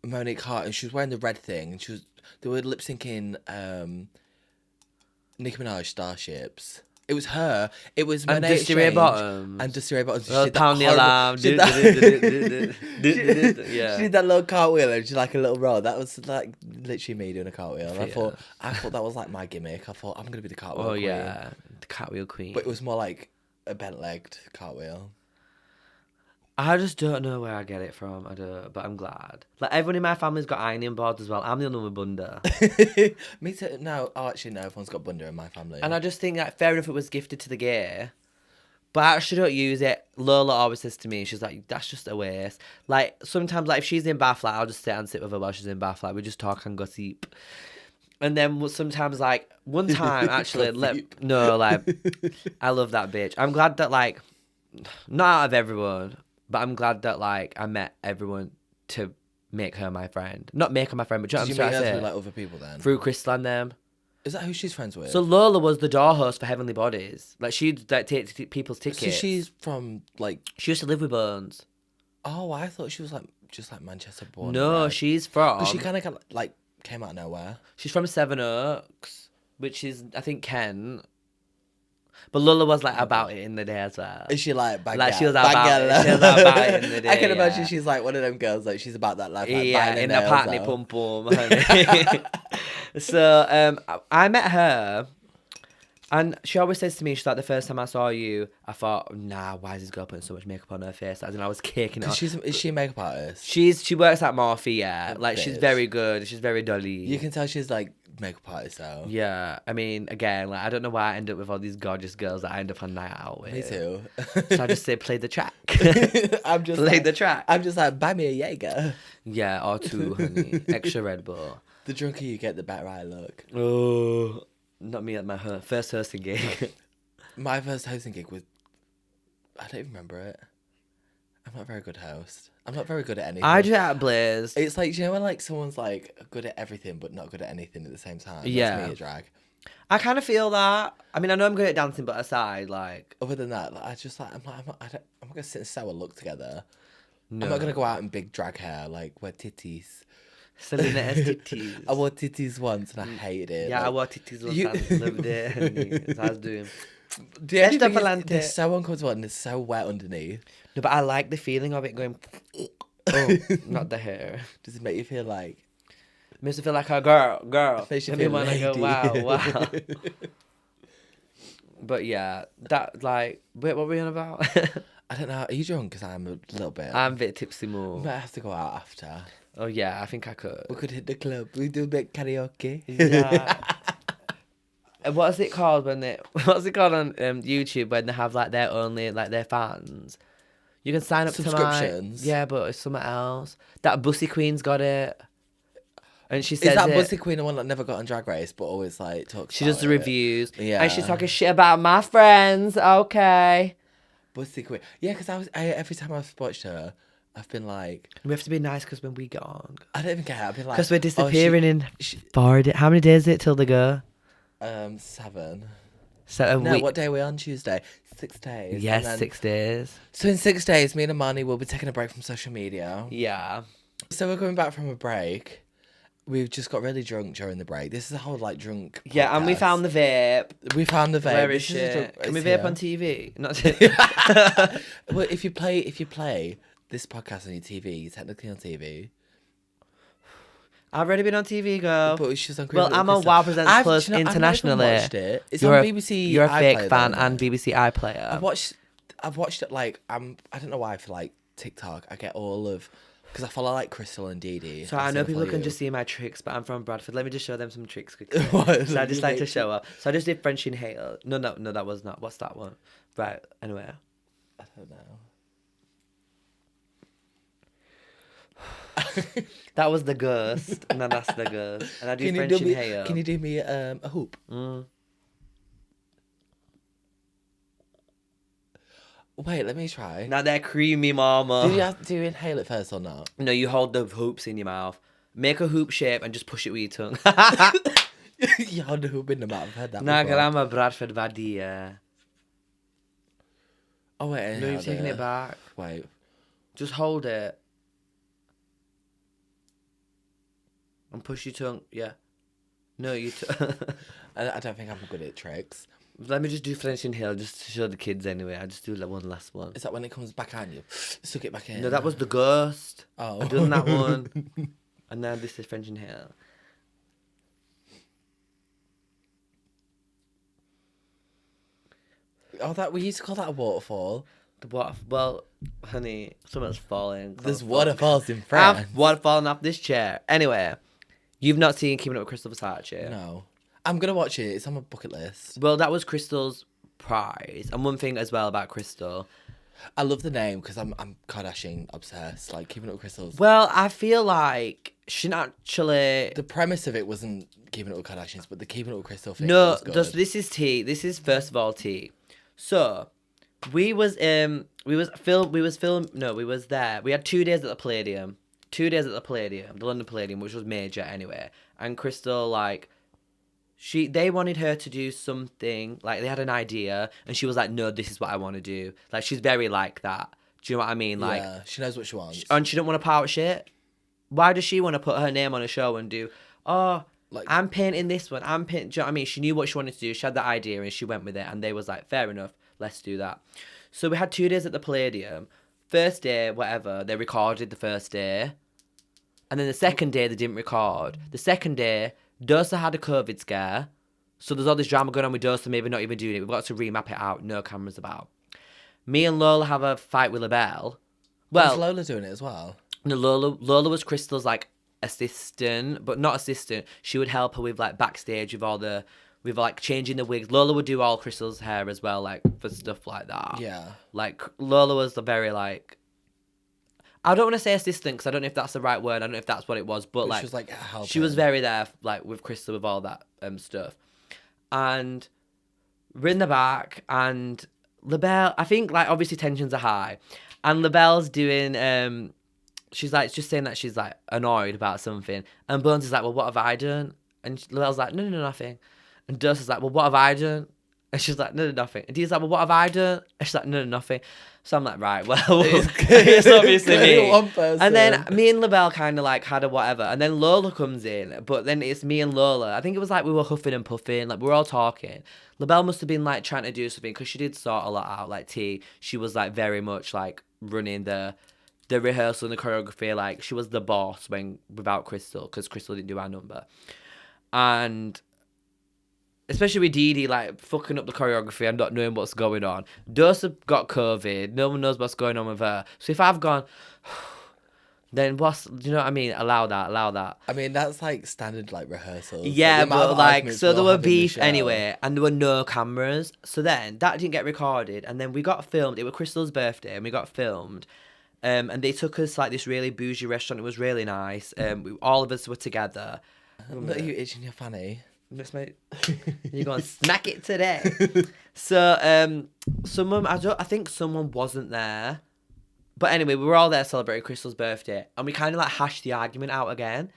Monique Hart, and she was wearing the red thing, and they were lip syncing Nicki Minaj Starships. It was her. It was And Monet Dusty Ray Exchange Bottoms. and Dusty Ray Bottoms. Oh, pound the alarm. She did Yeah. she did that little cartwheel and she like a little roll. That was like literally me doing a cartwheel. And Yeah. I thought that was like my gimmick. I thought I'm gonna be the cartwheel Oh, queen. yeah. The cartwheel queen. But it was more like a bent legged cartwheel. I just don't know where I get it from. I don't, but I'm glad. Like, everyone in my family's got ironing boards as well. I'm the only one with bunda. Me too. No, oh, actually, no. Everyone's got bunda in my family. And I just think that fair enough it was gifted to the gay, but I actually don't use it. Lola always says to me, she's like, that's just a waste. Like, sometimes, like, if she's in bath, like, I'll just sit and sit with her while she's in bath. Like, we just talk and gossip. And then sometimes, like, one time, actually, I love that bitch. I'm glad that, like, not out of everyone, but I'm glad that, like, I met everyone to make her my friend. Not make her my friend, but you know what I'm Did you meet trying to her say? through like other people then? Through Crystal and them. Is that who she's friends with? So Lola was the door host for Heavenly Bodies. Like, she'd, like, take people's tickets. So she's from like... She used to live with Bones. Oh, I thought she was like just like Manchester born. No, she's from... Because she kind of like came out of nowhere. She's from Seven Oaks, which is, I think, Kent. But Lola was, like, about it in the day as well. Is she like bad Like, girl? she was about it. She was about it in the day, I can imagine yeah. she's like one of them girls, like she's about that life. Like, Yeah, buying her in the nails partly out. pum pum. honey. So, I met her, and she always says to me, she's like, the first time I saw you, I thought, nah, why is this girl putting so much makeup on her face? As in, I was caking it on. Is she a makeup artist? She works at Morphe, yeah. Like, she's bitch. very good. She's very dolly. You can tell she's like makeup artist though. Yeah, I mean, again, like I don't know why I end up with all these gorgeous girls that I end up on night out with. Me too. So I just say play the track. I'm just play like, the track. I'm just like, buy me a Jaeger. Yeah, or two, honey. Extra Red Bull. The drunker you get, the better I look. Oh, not me at my first hosting gig. My first hosting gig was, I don't even remember it. I'm not a very good host. I'm not very good at anything. I do it at Blaze. It's like, you know when like someone's like good at everything but not good at anything at the same time? Yeah. That's me at drag. I kind of feel that. I mean, I know I'm good at dancing, but aside, like... Other than that, like, I just like, I'm not going to sit and sew a look together. No. I'm not going to go out in big drag hair, like wear titties. Selena has titties. I wore titties once and I hated it. Yeah, like, I wore titties once and loved it. And I was doing... the only thing is, Palante. they're so uncomfortable and they're so wet underneath. No, but I like the feeling of it going... Oh, not the hair. Does it make you feel like... Makes me feel like a girl. Makes you Make me feel wanna go, lady. wow. But yeah, that, like... Wait, what were we on about? I don't know. Are you drunk? Because I'm a little bit. I'm a bit tipsy We more. might have to go out after. Oh, yeah, I think I could. We could hit the club. We do a bit karaoke. Yeah. What's it called when they... What's it called on YouTube when they have, like, their only... Like, their fans? You can sign up to my... Subscriptions? Yeah, but it's something else. That Bussy Queen's got it. And she says Is that it... Bussy Queen the one that never got on Drag Race but always like talks She about does the it? reviews. Yeah. And she's talking shit about my friends. Okay. Bussy Queen. Yeah, because every time I've watched her, I've been like... We have to be nice because when we get on... I don't even care. I've been like... Because we're oh, disappearing in she- 4 days. How many days is it till they go? 7. So a No, week. what day are we on? Tuesday. 6 days. Yes, And then- 6 days. So in 6 days, me and Imani will be taking a break from social media. Yeah. So we're coming back from a break. We've just got really drunk during the break. This is a whole like drunk. Yeah, and we podcast. found the vape. We found the vape. Where is This a drunk- it? Can we it's vape here. on TV? Not Well, if you play this podcast on your TV, you're technically on TV. I've already been on TV, girl. But it's just on. Well, I'm on Wow Presents Plus do you know, internationally. I've not even watched it. It's You're on a- BBC. You're a fake iPlayer, fan though, and isn't it? BBC iPlayer. I've watched it like I don't know why for like TikTok I get all of because I follow like Crystal and Dee Dee. So I know people can just see my tricks, but I'm from Bradford. Let me just show them some tricks quickly. What? So I just like to show up. So I just did French inhale. No, that was not. What's that one? Right. Anyway. I don't know. That was the ghost. And then that's the ghost. And I do Can you French do me? inhale. Can you do me a hoop? Mm. Wait, let me try. Now they're creamy, mama. Do you inhale it first or not? No, you hold the hoops in your mouth. Make a hoop shape and just push it with your tongue. You hold the hoop in the mouth. I've heard that. Nah, before. girl, I'm a Bradford baddie, yeah. Oh wait, I No, you're inhaled taking it back. Wait. Just hold it. And push your tongue, yeah. No, you... I don't think I'm good at tricks. Let me just do French inhale just to show the kids anyway. I just do like one last one. Is that when it comes back on you? Suck it back in. No, that was the ghost. Oh. I've done that one. And now this is French inhale. Oh, that we used to call that a waterfall. The water... Well, honey, someone's falling. There's waterfalls in I've France. water falling off this chair. Anyway, you've not seen Keeping Up with Crystal Versace? No, I'm gonna watch it. It's on my bucket list. Well, that was Crystal's prize. And one thing as well about Crystal. I love the name because I'm Kardashian obsessed. Like Keeping Up with Crystals. Well, I feel like she actually... The premise of it wasn't Keeping Up with Kardashians, but the Keeping Up with Crystal thing No, was good. this is tea. This is first of all tea. So, we was there. We had 2 days at the Palladium. 2 days at the Palladium, the London Palladium, which was major anyway. And Crystal, like, they wanted her to do something, like, they had an idea, and she was like, no, this is what I want to do. Like, she's very like that. Do you know what I mean? Like, yeah, she knows what she wants. and she don't want to pout shit. Why does she want to put her name on a show and do, Like- I'm painting this one, I'm painting, do you know what I mean? She knew what she wanted to do, she had the idea, and she went with it, and they was like, fair enough, let's do that. So we had 2 days at the Palladium. First day, whatever, they recorded the first day. And then the second day, they didn't record. The second day, Dosa had a COVID scare. So there's all this drama going on with Dosa, maybe not even doing it. We've got to remap it out, no cameras about. Me and Lola have a fight with LaBelle. Was Well, Lola doing it as well? no, Lola was Crystal's, like, assistant, but not assistant. She would help her with like backstage with like changing the wigs. Lola would do all Crystal's hair as well, like for stuff like that. Yeah. Like Lola was the very like, I don't want to say assistant because I don't know if that's the right word. I don't know if that's what it was, but like she was like helping. she was very there like with Crystal with all that stuff. And we're in the back, and LaBelle, I think like obviously tensions are high, and LaBelle's doing she's like just saying that she's like annoyed about something, and Bones is like, well, what have I done? And LaBelle's like, no, nothing. And Dust is like, well, what have I done? And she's like, no, nothing. And Dee's like, well, what have I done? And she's like, no, nothing. So I'm like, right, well, it's obviously me. One person. And then me and LaBelle kind of like had a whatever. And then Lola comes in, but then it's me and Lola. I think it was like we were huffing and puffing, like we were all talking. LaBelle must have been like trying to do something because she did sort a lot out. Like T, she was like very much like running the rehearsal and the choreography. Like she was the boss without Crystal, because Crystal didn't do our number. And especially with Dee Dee, like, fucking up the choreography and not knowing what's going on. Dosa got COVID. No one knows what's going on with her. So if I've gone, then what's... Do you know what I mean? Allow that. I mean, that's, like, standard, like, rehearsals. Yeah, but, like, so there were beef the anyway, and there were no cameras. So then, that didn't get recorded, and then we got filmed. It was Crystal's birthday, and we got filmed. And they took us, like, this really bougie restaurant. It was really nice. All of us were together. Look at you itching your fanny. Looks mate, you're gonna smack it today. So, I think someone wasn't there, but anyway, we were all there celebrating Crystal's birthday, and we kind of like hashed the argument out again,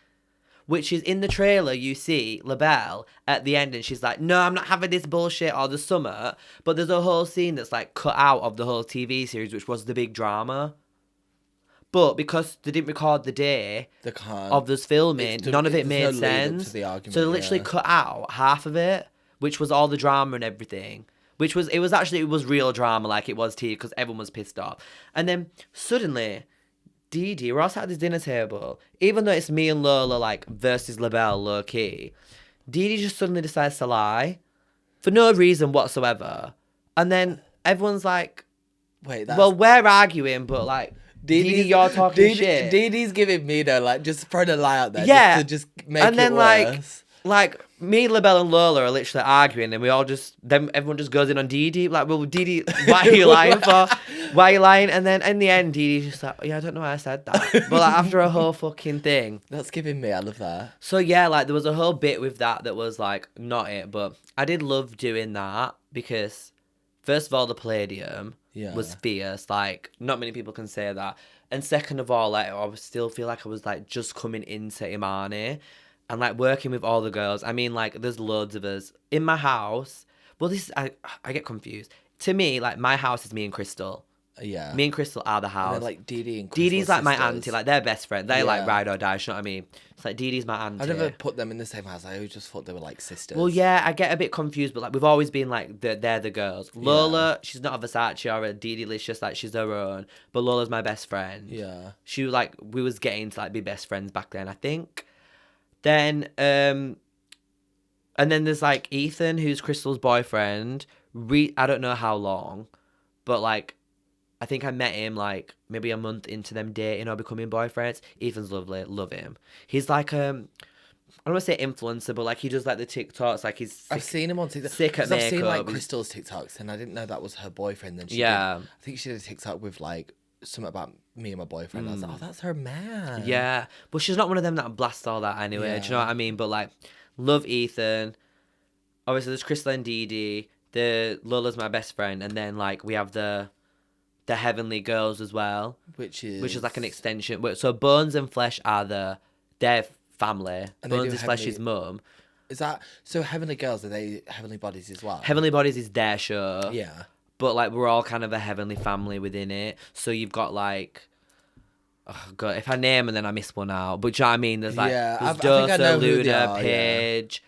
which is in the trailer. You see LaBelle at the end, and she's like, "No, I'm not having this bullshit or the summer." But there's a whole scene that's like cut out of the whole TV series, which was the big drama. But because they didn't record the day of this filming, none of it made sense. So they literally cut out half of it, which was all the drama and everything. It was real drama, like it was tea, because everyone was pissed off. And then suddenly, Dee Dee, we're all sat at this dinner table, even though it's me and Lola, like, versus LaBelle, low key, Dee Dee just suddenly decides to lie for no reason whatsoever. And then everyone's like, well, we're arguing, but like, Dee Dee, you're talking shit. Dee Dee's giving me though, like, just throwing a lie out there. Yeah. Just to make it worse. Like, me, LaBelle, and Lola are literally arguing, and then everyone just goes in on Dee Dee. Like, well, Dee Dee, why are you lying for? Why are you lying? And then in the end, Dee Dee's just like, yeah, I don't know why I said that. But like, after a whole fucking thing. That's giving me, I love that. So yeah, like, there was a whole bit with that was like, not it. But I did love doing that because, first of all, the Palladium was fierce. Like, not many people can say that. And second of all, like, I still feel like I was, like, just coming into Imani and, like, working with all the girls. I mean, like, there's loads of us. In my house, well, I get confused. To me, like, my house is me and Crystal. Yeah. Me and Crystal are the house. And then, like, Dee Dee and Crystal Dee Dee's, like, sisters. my auntie. Like, they're best friends. They, like, ride or die, you know what I mean? It's like, Dee Dee's my auntie. I never put them in the same house. I always just thought they were, like, sisters. Well, yeah, I get a bit confused, but, like, we've always been, like, they're the girls. Lola, she's not a Versace or a Dee Dee Licious, like, she's her own. But Lola's my best friend. Yeah. She, like, we was getting to, like, be best friends back then, I think. Then, and then there's, like, Ethan, who's Crystal's boyfriend. I don't know how long, but, like, I think I met him, like, maybe a month into them dating or becoming boyfriends. Ethan's lovely. Love him. He's, like, I don't want to say influencer, but, like, he does, like, the TikToks. Like, I've seen him on TikTok. Sick at makeup. I've seen, like, Crystal's TikToks, and I didn't know that was her boyfriend. Then I think she did a TikTok with, like, something about me and my boyfriend. I was like, oh, that's her man. Yeah. But she's not one of them that blasts all that anyway. Yeah. Do you know what I mean? But, like, love Ethan. Obviously, there's Crystal and Dee Dee. Lola's my best friend. And then, like, we have the Heavenly Girls as well, which is like an extension. So Bones and Flesh are their family. And Bones is Flesh's mum. Is that so? Heavenly Girls, are they Heavenly Bodies as well? Heavenly Bodies is their show. Yeah, but like we're all kind of a heavenly family within it. So you've got like, oh god, if I name and then I miss one out. But do you know what I mean? There's like there's Dosa, Luna, Paige,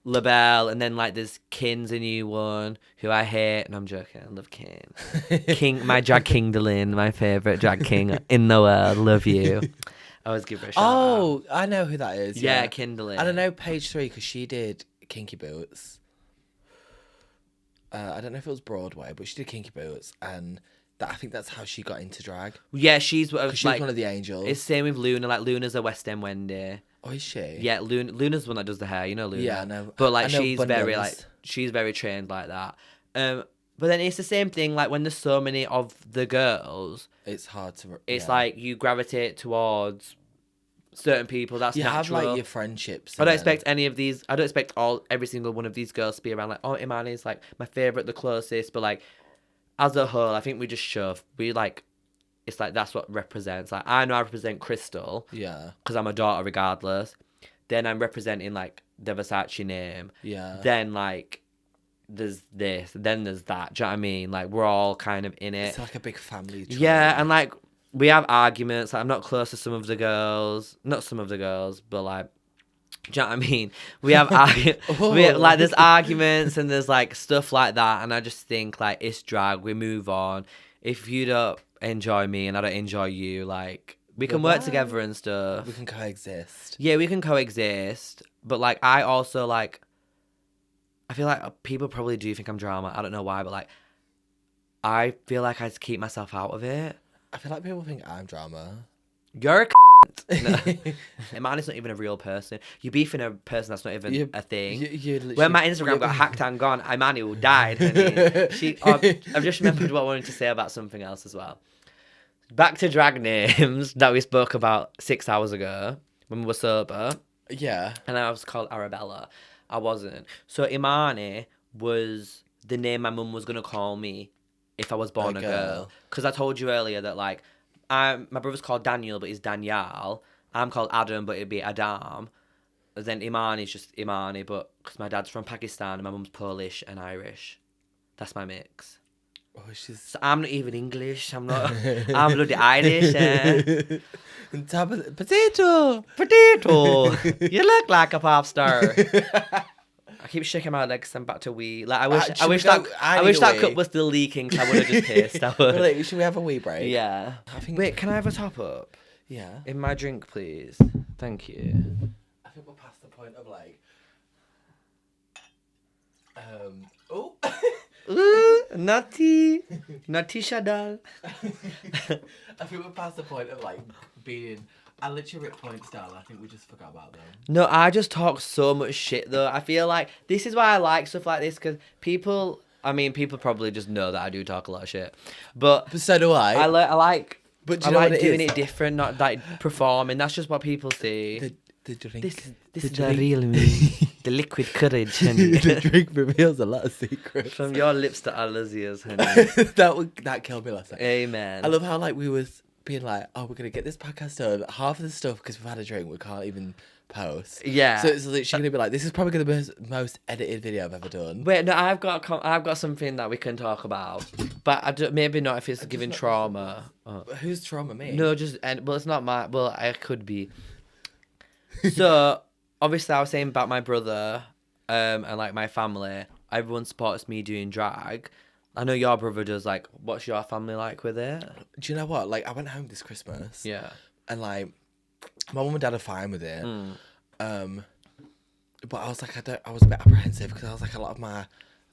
LaBelle, and then like there's Kin's a new one who I hate, and I'm joking. I love Kin. My drag king Delin, my favourite drag king in the world. Love you. I always give her a shout out. I know who that is. Yeah, Kindling. And I know Page 3 because she did Kinky Boots. I don't know if it was Broadway, but she did Kinky Boots, and That I think that's how she got into drag. Yeah, she's She was like one of the angels. it's same with Luna. Like Luna's a West End Wendy. Oh, is she? Yeah, Luna's the one that does the hair. You know Luna. Yeah, I know. But like I know she's very Bundums. like she's very trained like that. But then it's the same thing. Like when there's so many of the girls, It's hard to. it's like you gravitate towards certain people. That's you natural. have like your friendships. I don't and expect any of these. I don't expect every single one of these girls to be around. Like, oh, Imani is like my favorite, the closest. But like, as a whole, I think we just shove. We like, it's like that's what represents. Like, I know I represent Crystal Yeah. because I'm a daughter, regardless. Then I'm representing like the Versace name. Yeah. Then like, there's this. Then there's that. Do you know what I mean? Like, we're all kind of in it. It's like a big family. Yeah, tribe. and like we have arguments. Like, I'm not close to some of the girls. Not some of the girls, but like, do you know what I mean? We have like there's arguments and there's like stuff like that, and I just think like it's drag. We move on. If you don't enjoy me and I don't enjoy you, like we can work Goodbye. together and stuff. We can coexist. Yeah, we can coexist. But like I also like, I feel like people probably do think I'm drama. I don't know why, but like I feel like I just keep myself out of it. I feel like people think I'm drama. You're a no. Imani's not even a real person. You're beefing a person that's not even a thing. When my Instagram got hacked and gone, Imani died. Honey. I've just remembered what I wanted to say about something else as well. Back to drag names that we spoke about 6 hours ago when we were sober. Yeah. And I was called Arabella. I wasn't. So Imani was the name my mum was going to call me if I was born a girl. Because I told you earlier that like, my brother's called Daniel, but he's Daniel. I'm called Adam, but it'd be Adam. Then Imani's just Imani, but because my dad's from Pakistan and my mum's Polish and Irish. That's my mix. Oh, she's. So I'm not even English. I'm not. I'm bloody Irish. Potato. Potato. You look like a pop star. I keep shaking my legs. I'm about to wee. Like I wish that cup was still leaking. So I would have just pissed. I would. Really, should we have a wee break? Yeah. Wait, can I have a top up? Yeah. In my drink, please. Thank you. I think we're past the point of like. Oh. Ooh, naughty Shadal. I think we're past the point of like being. I literally ripped points down. I think we just forgot about them. No, I just talk so much shit though. I feel like this is why I like stuff like this because people probably just know that I do talk a lot of shit, but so do I. I like. But do I you know like what doing is? it different, not like performing. That's just what people see. The drink. This is the real me, the liquid courage, honey. The drink reveals a lot of secrets. From your lips to Alizia's, honey. that killed me last night. Amen. I love how like we was being like, oh, we're gonna get this podcast done. Half of the stuff because we've had a drink, we can't even post. Yeah. So it's literally gonna be like, this is probably gonna be the most edited video I've ever done. Wait, no, I've got something that we can talk about, but maybe not if it's giving trauma. Who's trauma me? No, well, it's not my. Well, I could be. So obviously, I was saying about my brother, and like my family. Everyone supports me doing drag. I know your brother does. Like, what's your family like with it? Do you know what? Like, I went home this Christmas. Yeah. And like, my mum and dad are fine with it. But I was like, I was a bit apprehensive because I was like, a lot of my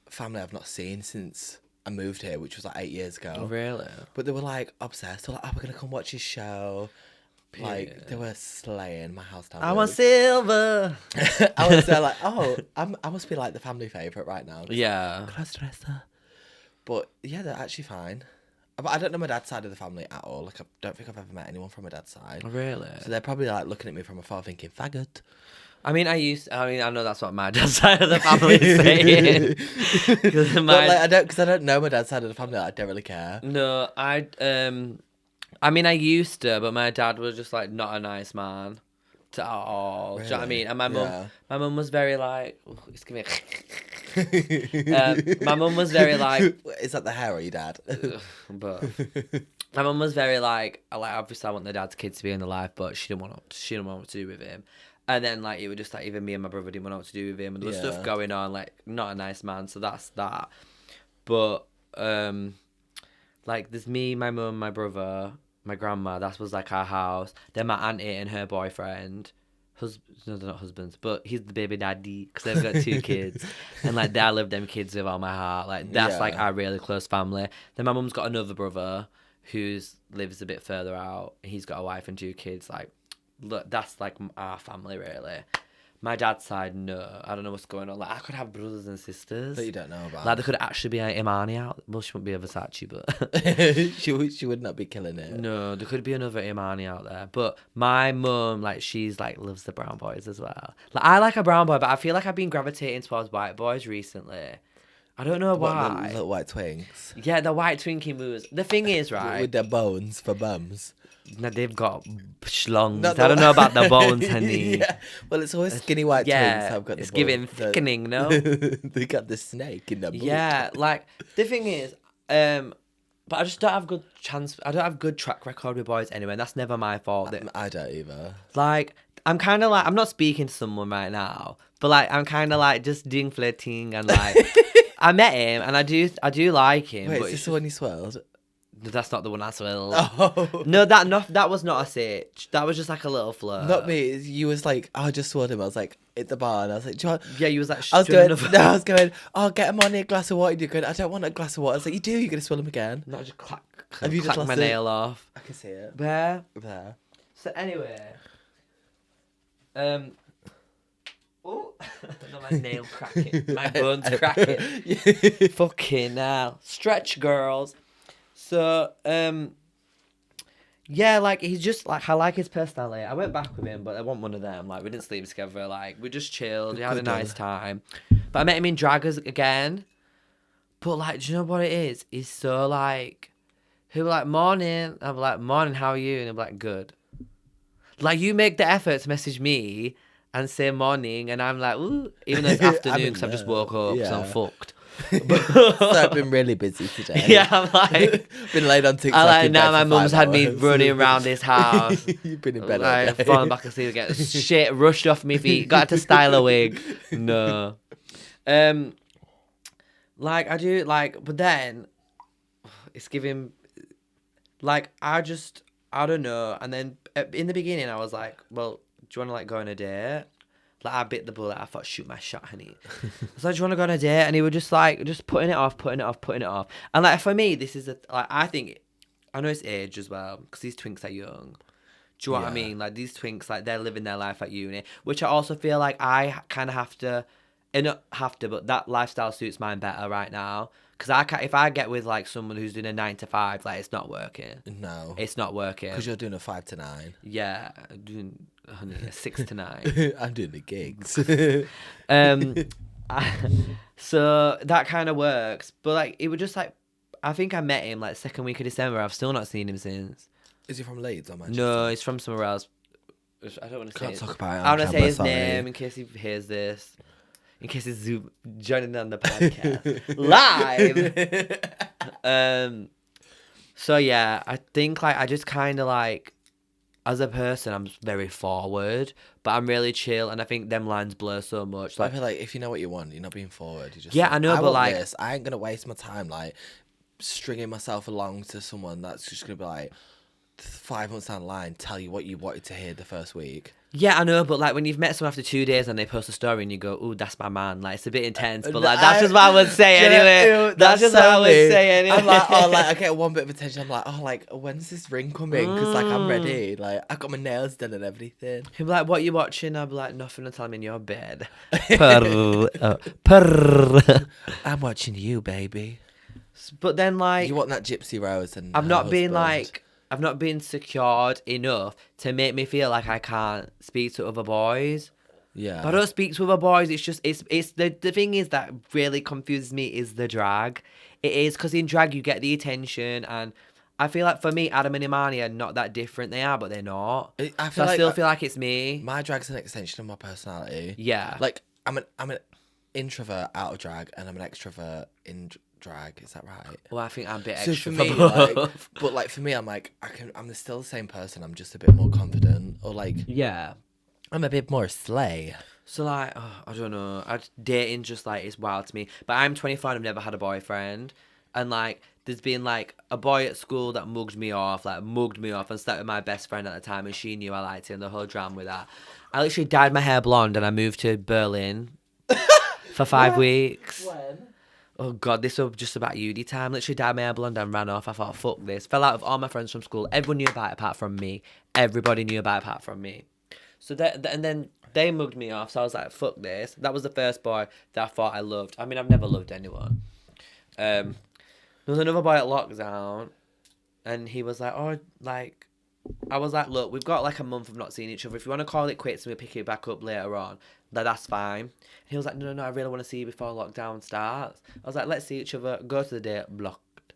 family I've not seen since I moved here, which was like 8 years ago. Really? But they were like obsessed. They were like, oh, we're gonna come watch his show. Like, Period. they were slaying my house down. I want silver. I was there like, oh, I must be like the family favourite right now. Yeah. Cross-dresser. But yeah, they're actually fine. But I don't know my dad's side of the family at all. Like, I don't think I've ever met anyone from my dad's side. Really? So they're probably like looking at me from afar thinking, faggot. I know that's what my dad's side of the family is saying. Because I don't know my dad's side of the family. Like, I don't really care. No, I used to, but my dad was just like not a nice man at all. Really? Do you know what I mean? And Yeah. my mum was very like, it's gonna be. My mum was very like, Is that the hair or your dad? but my mum was very like obviously I want the dad's kids to be in the life, but she didn't want what to do with him. And then like it was just like even me and my brother didn't want what to do with him, and there was stuff going on, like not a nice man. So that's that. But like there's me, my mum, my brother, my grandma. That was like our house. Then my auntie and her boyfriend. no, they're not husbands, but he's the baby daddy because they've got 2 kids, and like I love them kids with all my heart. Like that's like our really close family. Then my mum's got another brother who's lives a bit further out. He's got a wife and 2 kids. Like, look, that's like our family really. My dad's side, no, I don't know what's going on. Like I could have brothers and sisters That you don't know about. Like there could actually be an Imani out. Well, she wouldn't be a Versace, but she would not be killing it. no, there could be another Imani out there. But my mum, like, she's like loves the brown boys as well. Like I like a brown boy, but I feel like I've been gravitating towards white boys recently. I don't know why. What, the little white twinks. Yeah, the white Twinkie moves. The thing is, right? With their bones for bums. Now they've got schlongs. Not I don't know about the bones, honey. Yeah. Well, it's always skinny white twins. Have got it's the giving bones. thickening, no? They got the snake in the boot. Yeah, like the thing is, but I just don't have good chance. I don't have good track record with boys anyway. And that's never my fault. I don't either. Like I'm kind of like I'm not speaking to someone right now, but like I'm kind of like just doing flirting and like I met him and I do like him. Wait, but is this it's the one you swirled? that's not the one I swilled. Oh. No, that was not a sitch. That was just like a little flirt. Not me. You was like, oh, I just swirled him. I was like, at the bar. And I was like, do you want... Yeah, you was like. I was going, oh, get him on a glass of water. And you're going, I don't want a glass of water. I was like, you do. You're going to swirl him again. Not just clack. Have you just clack lost my it? nail off. I can see it. There. There. So anyway, oh, no, my nail cracking, my bones cracking. Fucking hell, stretch girls. So yeah, like he's just like I like his personality. I went back with him, but I want one of them. Like we didn't sleep together. Like we just chilled. We had a nice time. But I met him in draggers again. But like, do you know what it is? He's so like, he'll be like morning. I'll be like morning. How are you? And he'll be like good. Like you make the effort to message me and say morning, and I'm like, ooh, even though it's afternoon because I've just woke up because I'm fucked. So I've been really busy today. Yeah, I'm like, been laid on TikTok. I like in now bed my for mum's 5 had me hours. running around this house. You've been in bed all Like day. falling back asleep, get shit rushed off my feet. Got to style a wig. No, like I do like, but then it's giving, like I don't know. And then in the beginning I was like, well, do you want to like go on a date? Like I bit the bullet. I thought, shoot my shot, honey. So do you want to go on a date? And he was just like, just putting it off. And like for me, this is like I think, I know it's age as well because these twinks are young. Do you know what I mean? Like these twinks, like they're living their life at uni, which I also feel like I kind of have to, and not have to, but that lifestyle suits mine better right now. Because I can't, if I get with like someone who's doing a 9 to 5, like it's not working. No. It's not working. Because you're doing a 5 to 9. Yeah, doing honey, a 6 to 9. I'm doing the gigs. So that kind of works, but like it was just like I think I met him like second week of December. I've still not seen him since. Is he from Leeds or Manchester? No, he's from somewhere else. I don't want to say. Can't talk about it. I don't want to say his sorry. name in case he hears this. In case he's joining on the podcast live. So yeah, I think like I just kind of like, as a person, I'm very forward, but I'm really chill, and I think them lines blur so much. I Like, feel like if you know what you want, you're not being forward. You just Yeah, like, I know, but want like- this. I ain't gonna waste my time like stringing myself along to someone that's just gonna be like 5 months down the line, tell you what you wanted to hear the first week. yeah, I know, but like when you've met someone after 2 days and they post a story and you go, "Ooh, that's my man," like it's a bit intense, but like that's just what I would say anyway. Ew, That's just what I would me. say anyway. I'm like, oh, like I get one bit of attention. I'm like, oh, like when's this ring coming? Because like I'm ready. Like I got my nails done and everything. He'll be like, "What you watching?" I'll be like, "Nothing until I'm in your bed." Purr. I'm watching you, baby. But then like, You want that gypsy rose and I've her not been husband. like, I've not been secured enough to make me feel like I can't speak to other boys. Yeah. But I don't speak to other boys. It's just it's the thing is that really confuses me is the drag. It is because in drag you get the attention, and I feel like for me Adam and Imani are not that different. They are, but they're not. I So I like still feel like it's me. my drag's an extension of my personality. Yeah. Like I'm an introvert out of drag, and I'm an extrovert in drag. Is that right? Well, I think I'm a bit So extra for me, both. like, but like for me, I'm like I'm still the same person. I'm just a bit more confident, or like Yeah. I'm a bit more slay. So like, oh, I don't know. Dating just like is wild to me. But I'm 24 and I've never had a boyfriend. and like there's been like a boy at school that mugged me off and slept with my best friend at the time, and she knew I liked him. The whole drama with that. I literally dyed my hair blonde and I moved to Berlin for 5 weeks. When? Oh God, this was just about uni time. Literally dyed my hair blonde and ran off. I thought, fuck this. Fell out with all my friends from school. Everyone knew about it apart from me. Everybody knew about it apart from me. So and then they mugged me off. So I was like, fuck this. That was the first boy that I thought I loved. I mean, I've never loved anyone. There was another boy at lockdown, and he was like, oh, like, I was like, look, we've got like a month of not seeing each other. If you want to call it quits and we'll pick it back up later on, that's fine. And he was like, no, I really want to see you before lockdown starts. I was like, let's see each other, go to the date, blocked.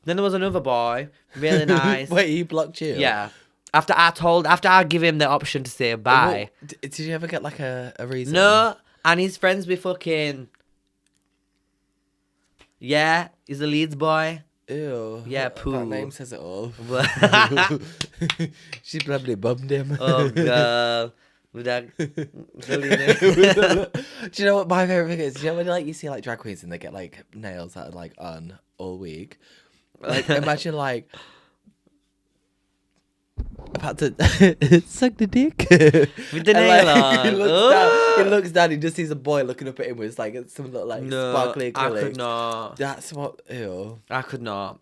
Then there was another boy, really nice. Wait, he blocked you? Yeah. After I give him the option to say bye. Did you ever get like a reason? No, and he's friends with fucking... Yeah, he's a Leeds boy. Ew. Yeah, That poo. name says it all. She probably bummed him. Oh, God. With that... Do you know what my favourite thing is? Do you know when like you see like drag queens and they get like nails that are like on all week? Like imagine like about to suck the dick With the nail on. He looks down, he just sees a boy looking up at him with like some little like sparkly acrylic. I could not. That's what, ew. I could not.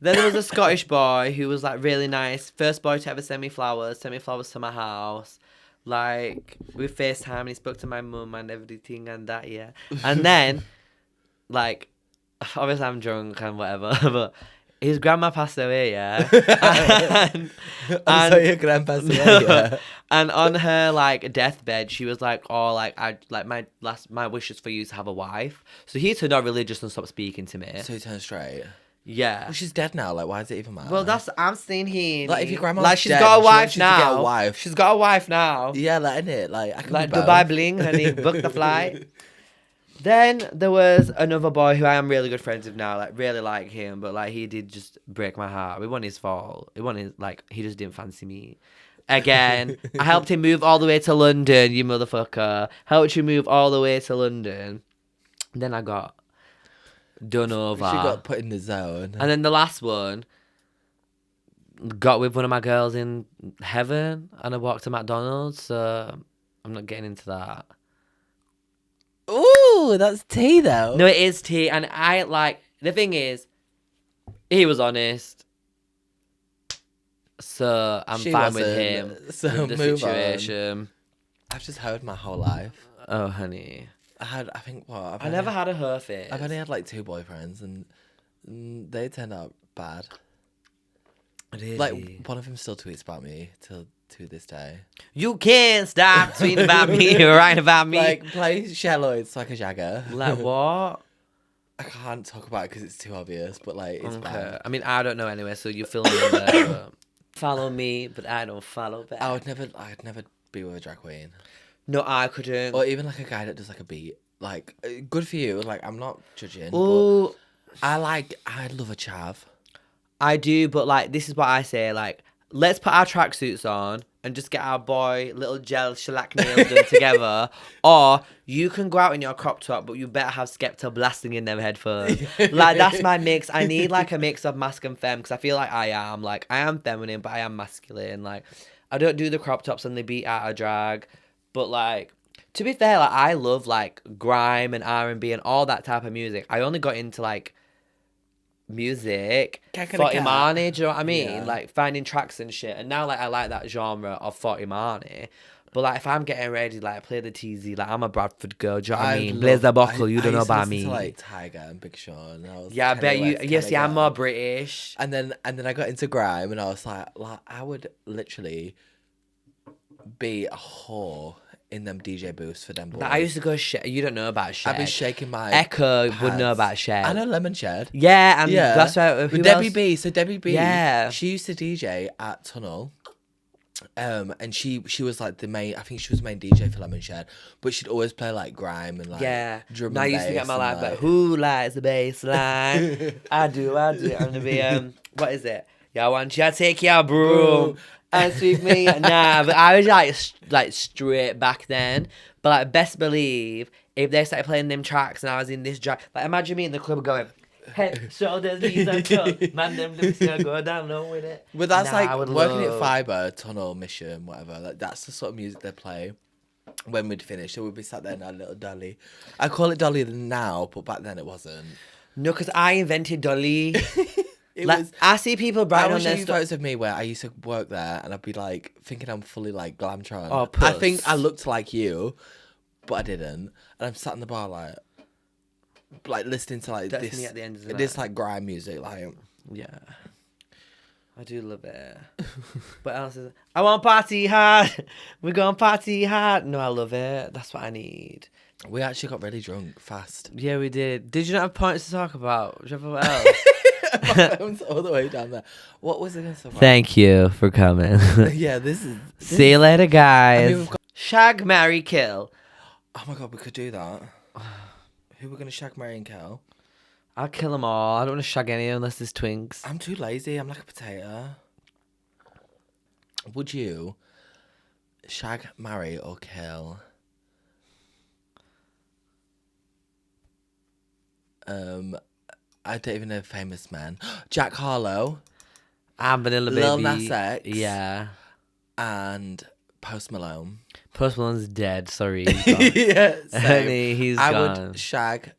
Then there was a Scottish boy who was like really nice. First boy to ever send me flowers to my house. Like, we FaceTime and he spoke to my mum and everything and that, yeah. And then, like, obviously I'm drunk and whatever, but his grandma passed away, yeah. I'm sorry, your grandpa's away, yeah. And on her like deathbed, she was like, "Oh, like I like my wish is for you to have a wife." So he turned out religious and stopped speaking to me. So he turned straight. Yeah. Well, she's dead now. Like, why does it even matter? Well, I'm saying here. Like, if your grandma's like she's dead, got a she wife wants you to now. get a wife. She's got a wife now. Yeah, like, innit? Like, I can Like be both. Dubai bling, honey. Book the flight. Then there was another boy who I am really good friends with now. Like, really like him, but like he did just break my heart. It wasn't his fault. It wasn't his, like he just didn't fancy me. Again, I helped him move all the way to London. You motherfucker. Helped you move all the way to London. Then I got done over. She got put in the zone. And then the last one got with one of my girls in heaven, and I walked to McDonald's. So I'm not getting into that. Ooh, that's tea though. No, it is tea, and I like the thing is, he was honest, so I'm She fine with wasn't, him. so with the move on. situation. I've just heard my whole life. Oh, honey, I think what? I never had a her phase. I've only had like 2 boyfriends, and they turned out bad. Really? Like one of them still tweets about me to this day. You can't stop tweeting about me or writing about me. Like play Sherloid's like a Jagger. Like what? I can't talk about it because it's too obvious, but like it's bad. I mean, I don't know anyway, so you're filming me there. But follow me, but I don't follow back. I'd never be with a drag queen. No, I couldn't. Or even like a guy that does like a beat. Like good for you. Like I'm not judging. Ooh. But I love a chav. I do, but like this is what I say, like, let's put our tracksuits on and just get our boy little gel shellac nails done together. Or you can go out in your crop top, but you better have Skepta blasting in them headphones. Like that's my mix. I need like a mix of mask and femme because I feel like I am feminine, but I am masculine. Like I don't do the crop tops and the beat out of drag, but like to be fair, like I love like grime and R&B and all that type of music. I only got into like music for Imani, do you know what I mean? Yeah. Like finding tracks and shit, and now like I like that genre of for Imani. But like if I'm getting ready, like play the TZ, like I'm a Bradford girl, do you know what I mean? Blaze the buckle, you don't know about me. To, like Tiger and Big Sean. Yeah, I bet you. Yes, yeah, I'm more British. And then I got into grime, and I was like I would literally be a whore in them DJ booths for them boys. Like, I used to go. You don't know about Shed. I'd be shaking my. Echo pads. would know about Shed. I know Lemon Shed. Yeah, and that's right. With Debbie B. So Debbie B. Yeah. She used to DJ at Tunnel. And she was like the main. I think she was main DJ for Lemon Shed, but she'd always play like grime and like drum and Now I used to get my life like who likes the bass line? I do. I'm gonna be what is it? Yeah, I want you to take your broom and sweep me. Nah, but I was like straight back then. But like best believe if they started playing them tracks and I was in this drag, like imagine me in the club going, Head, shoulders, knees and toes. Man, them lips gonna go down low with it. But that's Nah, I like would working at love- Fibre, Tunnel, Mission, whatever. Like that's the sort of music they play when we'd finish. So we'd be sat there in our little dolly. I call it dolly now, but back then it wasn't. No, because I invented Dolly. It Like, was. I see people I bragging will on show their you stuff. photos of me where I used to work there, and I'd be like thinking I'm fully like Glamtron. Oh, I puss. think I looked like you, but I didn't. And I'm sat in the bar like listening to like That's this me at the end of the this night. like grime music, like. Yeah. I do love it. What else is it? I want party hard. We're going party hard. No, I love it. That's what I need. We actually got really drunk fast. Yeah, we did. Did you not have points to talk about? Do you have what else? My phone's all the way down there. What was it going to say? Thank you for coming. Yeah, this is. See you later, guys. I mean, we've got- Shag, marry, kill. Oh my god, we could do that. Who we're gonna shag, marry, and kill? I'll kill them all. I don't want to shag any unless there's twinks. I'm too lazy. I'm like a potato. Would you shag, marry, or kill? I don't even know famous men. Jack Harlow I'm Vanilla Baby. Lil Nas X. Yeah. and Post Malone. Post Malone's dead. Sorry. He's gone. Yeah, same. Honey, he's I gone. would shag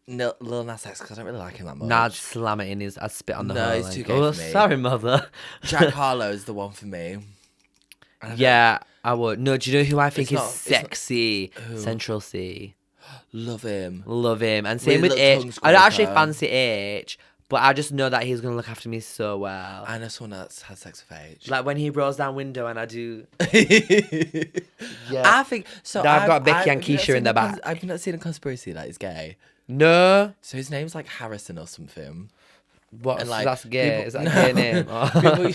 Lil Nas X because I don't really like him that much. Nah, I'd slam it in his. I'd spit on the No, hole. he's like, too gay oh, for me. sorry, mother. Jack Harlow is the one for me. I don't Yeah, I would. No, do you know who I think It's is not- it's not- sexy? Who? Central C. love him. Love him. And same Really with little H. tongue I don't actually scraper. fancy H, but I just know that he's going to look after me so well. I know someone that's had sex with age. Like when he rolls down window and I do. I think so. Now I've got Becky and have you not Keisha in seen the a back. I've not seen a conspiracy that he's gay. No. So his name's like Harrison or something. What? And, like, That's gay. people- Is that a No. gay name? People,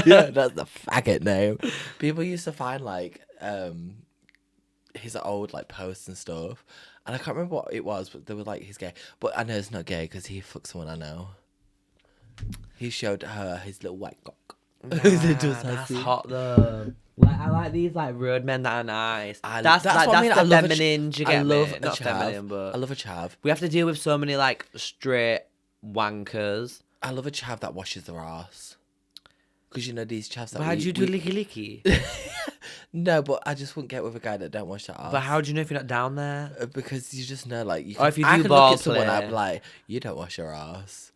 yeah, that's the faggot name. People used to find like his old like posts and stuff, and I can't remember what it was, but they were like he's gay. But I know it's not gay because he fucked someone I know. He showed her his little white cock. That's hot though. Like I like these like road men that are nice. That's what I that's mean. the I love feminine. Do you I get love me? a Not chav. feminine, but I love a chav. we have to deal with so many like straight wankers. I love a chav that washes their ass. Because you know these chavs that Why'd we- you do we- licky licky? No, but I just wouldn't get with a guy that don't wash their ass. But how do you know if you're not down there? Because you just know, like, you Or if you I do could ball look at someone, play. I'd be like, you don't wash your ass.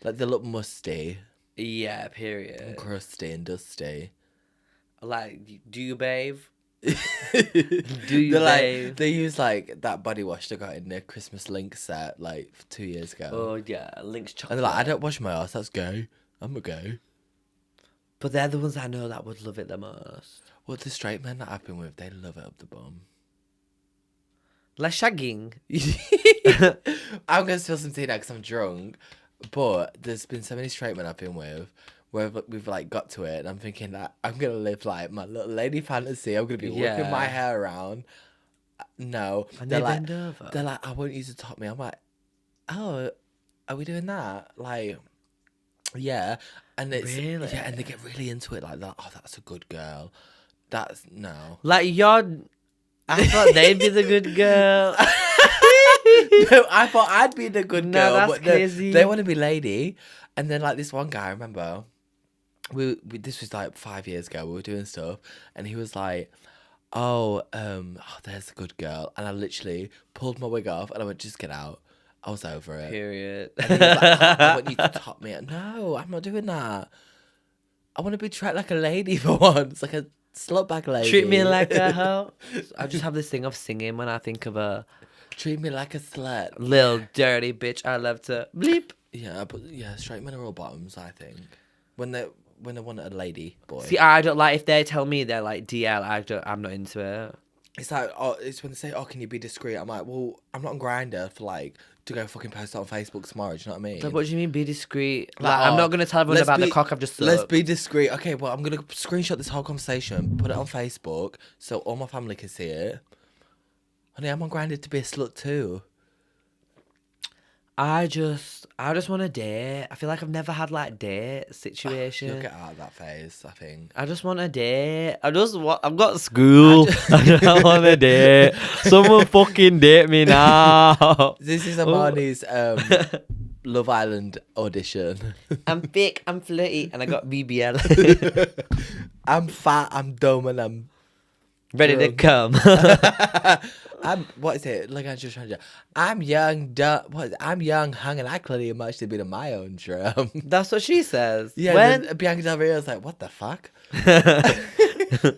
Like, they look musty, Yeah, period. and crusty, and dusty. Like, do you bathe? Do you bathe? They use, like, that body wash they got in their Christmas Link set, like, 2 years ago. Oh yeah, Link's And chocolate. they're like, I don't wash my ass, that's gay. I'm a gay. But they're the ones I know that would love it the most. Well, the straight men that I've been with, they love it up the bum. Like shagging. I'm going to spill some tea now because I'm drunk. But there's been so many straight men I've been with where we've like got to it and I'm thinking that I'm going to live like my little lady fantasy. I'm going to be whipping my Yeah. hair around. No. And they're they like, bend over. they're like, I want you to top me. I'm like, oh, are we doing that? Like, yeah. And it's, Really? yeah, and they get really into it like that. Oh, that's a good girl. That's, no. Like you're. I thought they'd be the good girl. No, I thought I'd be the good No, girl, that's but crazy. they want to be lady. And then like this one guy, I remember, we this was like 5 years ago. We were doing stuff, and he was like, "Oh, there's a good girl," and I literally pulled my wig off, and I went, "Just get out." I was over it. Period. And he was like, "Oh, I want you to top me." No, I'm not doing that. I want to be treated like a lady for once, like a slut bag lady. Treat me like a hoe. I just have this thing of singing when I think of a Treat me like a slut. little dirty bitch. I love to bleep. Yeah, but yeah, straight men are all bottoms, I think. When they want a lady boy. See, I don't like if they tell me they're like DL. I'm not into it. It's like, oh, it's when they say, oh, can you be discreet? I'm like, well, I'm not on Grindr for like to go fucking post it on Facebook tomorrow. Do you know what I mean? Like, what do you mean? Be discreet. Like, Like, I'm oh, not gonna tell everyone let's about the be- cock I've just sucked. Let's be discreet. Okay, well, I'm gonna screenshot this whole conversation, put it on Facebook, so all my family can see it. Honey, I'm on Grindr to be a slut too. I just want a date. I feel like I've never had like date You'll situation. get out of that phase, I think. I just want a date. I've got school. I want a date. Someone fucking date me now. This is Imani's Love Island audition. I'm thick, I'm flirty, and I got BBL. I'm fat, I'm dumb, and I'm Ready to come. what is it? Like I'm just trying to. I'm young, dumb. What? Is it? I'm young, hung, and I clearly am actually been in my own drum. That's what she says. Yeah. When? Then Bianca Del Rio's like, what the fuck? I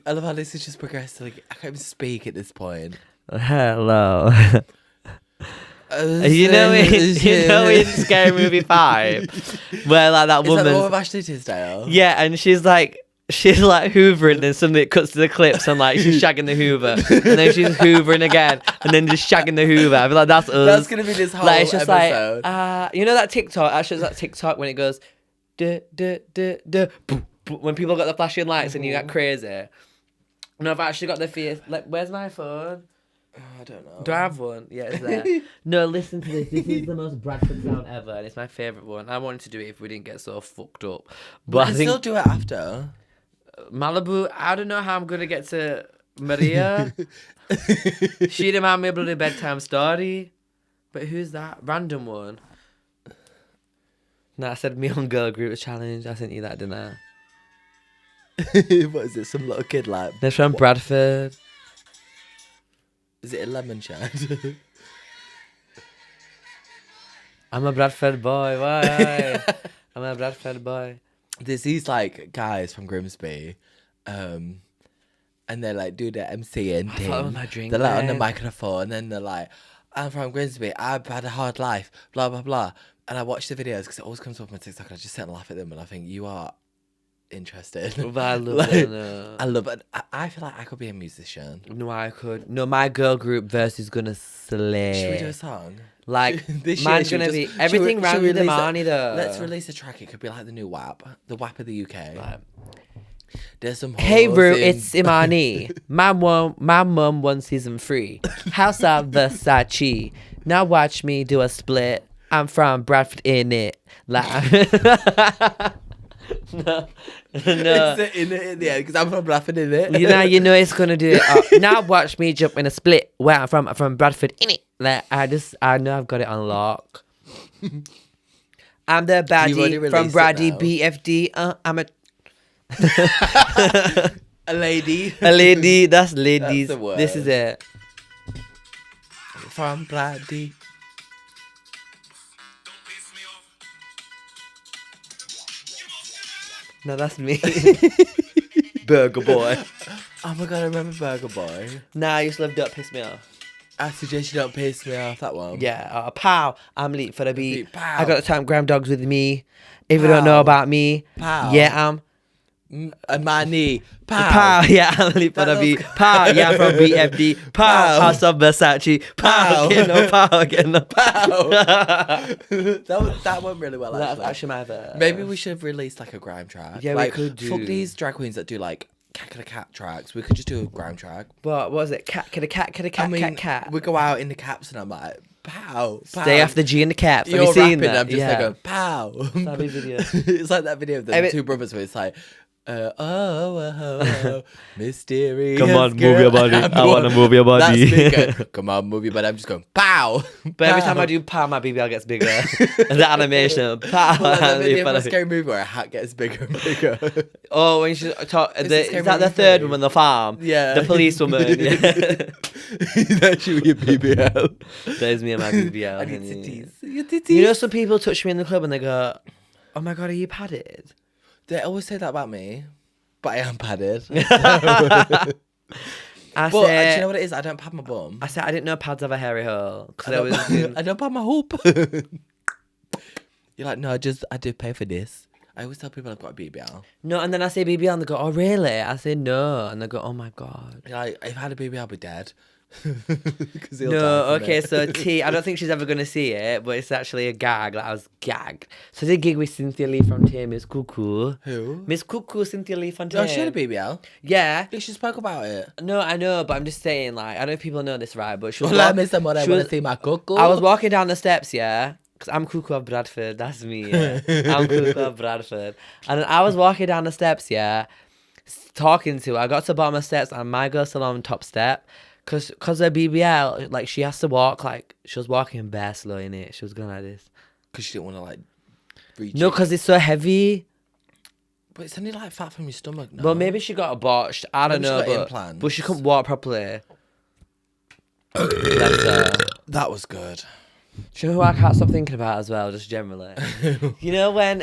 love how this is just progressed to like I can't even speak at this point. Hello. You know in Scary Movie 5 where like that Is woman. that the one with Ashley Tisdale? Yeah, and she's like hoovering, and suddenly it cuts to the clips and like she's shagging the Hoover, and then she's hoovering again, and then just shagging the Hoover. I feel like that's us. That's gonna be this whole Like it's just episode. like you know that TikTok. Actually, it's that TikTok when it goes, duh, duh, duh, duh, boom, boom, when people got the flashing lights and you get crazy. No, I've actually got the face. Like, where's my phone? I don't know. Do I have one? Yeah, it's there. No, listen to this. This is the most Bradford sound ever, and it's my favourite one. I wanted to do it if we didn't get so fucked up. But We I can think still do it after. Malibu, I don't know how I'm going to get to Maria. She'd remind me of a bloody bedtime story. But who's that? Random one. No, I said me on girl group challenge. I sent you that, didn't I? What is it? Some little kid like. They're from Bradford. Is it a lemon shad? I'm a Bradford boy. Why? I'm a Bradford boy. There's these like guys from Grimsby, and they're like do their MCing I thing. thought it was my drink, They're like on the man. microphone, and they're like, "I'm from Grimsby. I've had a hard life." Blah blah blah. And I watch the videos because it always comes up on my TikTok. And I just sit and laugh at them, and I think you are interested. But I love Like, it. No. I love it. I feel like I could be a musician. No, I could. No, my girl group verse is gonna slay. Should we do a song? Like, This year, mine's should we gonna just- be everything should round we with release Imani though. Let's release a track. It could be like the new WAP, the WAP of the UK. Right. There's some. Hey hoes Roo, in- it's Imani. My mum won season 3. House of Versace. Now watch me do a split. I'm from Bradford in it. Like no. It's in the end because I'm from Bradford in it. You know it's gonna do it. Now watch me jump in a split. Where I'm from Bradford in it. Like I know I've got it on lock. I'm the You've already baddie from released it Brady now. BFD. I'm a A lady lady. That's ladies. That's the word. This is it. from Braddy. No, that's me. Burger boy. Oh my god, I remember Burger Boy. Nah, I used to love Don't Piss Me Off. I suggest you don't piss me off. That one. Yeah, pow. I'm late for the beat. Pow. I got the time gram dogs with me. If you don't know Pow. about me, Pow. yeah, I'm And my knee. Pow. pow. Yeah, I'm late for the That beat. was- Pow. Yeah, I'm from BFD. Pow. Pow. House of Versace. Pow. Pow. Get no pow. Get no Pow. that went really well. That's Actually. actually my verse. Maybe we should have released like a grime track. Yeah, we like, could do. Fuck these drag queens that do like cat tracks. We could just do a grime track. What was it? Cat, cat. We go out in the caps and I'm like, pow, pow. Stay off the G and the caps. Have You're you seen rapping, that? I'm just like, going, pow. Savvy video. It's like that video of the I mean- two brothers where it's like, oh, mysterious. Come on, move girl. your body. I wanna move your body. That's me going, come on, move your body. I'm just going, pow. But every time I do pow, my BBL gets bigger. The animation, pow. Well, like that and video the from a funny- scary movie where a hat gets bigger and bigger. Oh, when she talk, Is is this that Scary the Movie third 3? one on the farm? Yeah. The police woman. Yeah. That should be a BBL. That is me and my BBL. I need honey. titties. Your titties. You know, some people touch me in the club and they go, "Oh my god, are you padded?" They always say that about me, but I am padded. I But do said, you know what it is? I don't pad my bum. I said I didn't know pads have a hairy hole because I don't, was. in- I don't pad my hoop. You're like, no, I do pay for this. I always tell people I've got a BBL. No, and then I say BBL and they go, "Oh really?" I say no, and they go, "Oh my god." You're like, if I had a BBL, I'd be dead. 'Cause he'll die No, from okay, it. so T, I don't think she's ever going to see it, but it's actually a gag. Like, I was gagged. So I did gig with Cynthia Lee Fontaine, Miss Cuckoo. Who? Miss Cuckoo, Cynthia Lee Fontaine. Oh, she had a BBL. Yeah. Yeah, she spoke about it. No, I know, but I'm just saying, like, I don't know if people know this, right? But she was. Let me someone I she want was- to see my cuckoo. I was walking down the steps, yeah, because I'm Cuckoo of Bradford. That's me, yeah. I'm Cuckoo of Bradford. And then I was walking down the steps, yeah, talking to her. I got to the bottom of the steps, and my girl's still on top step. Cause her BBL, like, she has to walk, like, she was walking bare slow in it. She was going like this. Because she didn't want to, like, reach No, it. because it's so heavy. But it's only, like, fat from your stomach, no? Well, maybe she got a botched. I don't Maybe she know, got but implants. she couldn't walk properly. Bless her. That was good. Do you know who I can't stop thinking about as well, just generally? You know when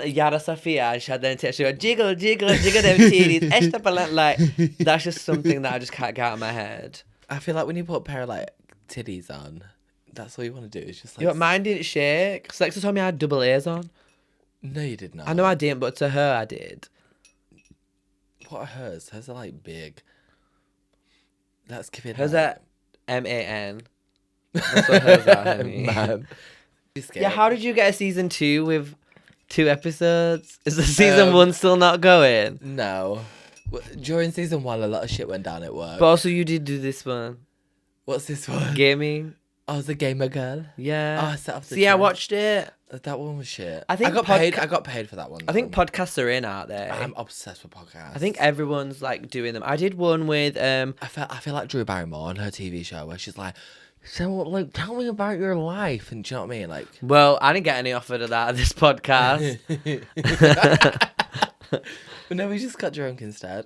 Yara Sofia and she had them tits, she went jiggle, jiggle, jiggle them titties, esta palette, like, that's just something that I just can't get out of my head. I feel like when you put a pair of, like, titties on, that's all you want to do. It's just like... You know, mine didn't shake. Sexa told me I had double A's on. No, you did not. I know I didn't, but to her I did. What are hers? Hers are, like, big. That's giving... Hers like... are MAN. That's what hers are, honey. Man. Yeah, how did you get a season 2 with 2 episodes? Is the season 1 still not going? No. During season 1, a lot of shit went down at work. But also you did do this one. What's this one? Gaming. I was a gamer girl. Yeah. Oh, I set up the See, I trend. watched it. That one was shit. I think I got paid for that one. I think though. podcasts are in, aren't they? I'm obsessed with podcasts. I think everyone's like doing them. I did one with I feel like Drew Barrymore on her TV show where she's like, so like, tell me about your life, and do you know what I mean? Like, well, I didn't get any offer to that at this podcast. but no, we just got drunk instead.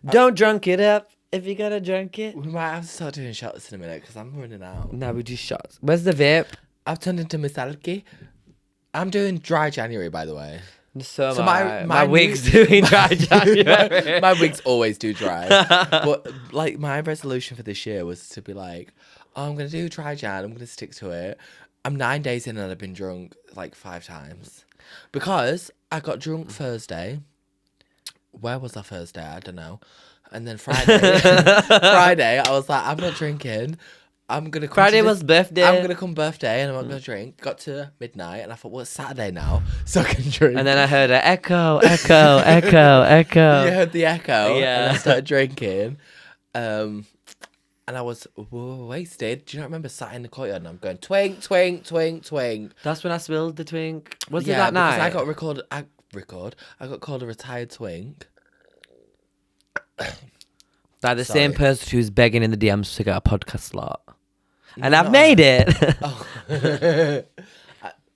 Don't drunk it up if you gotta drunk it. We might have to start doing shots in a minute because I'm running out. No, we do shots. Where's the vape? I've turned into Miss Alki. I'm doing dry January, by the way. So my my wig's doing dry January. my wigs always do dry. But like my resolution for this year was to be like, oh, I'm gonna do dry Jan. I'm gonna stick to it. I'm 9 days in and I've been drunk like 5 times because I got drunk Thursday. Where was I Thursday? I don't know. And then Friday, I was like, I'm not drinking. I'm gonna come Friday was birthday. I'm gonna come birthday and I'm not gonna drink. Got to midnight and I thought, well, it's Saturday now, so I can drink. And then I heard an echo, echo, echo, echo. You heard the echo, Yeah. and I started drinking, and I was wasted. Do you not remember sat in the courtyard and I'm going twink, twink, twink, twink? That's when I spilled the twink. Was it Yeah, that because night? I got called a retired twink. Like the same Sorry. person who's begging in the DMs to get a podcast slot. And No, I've not made it. Oh.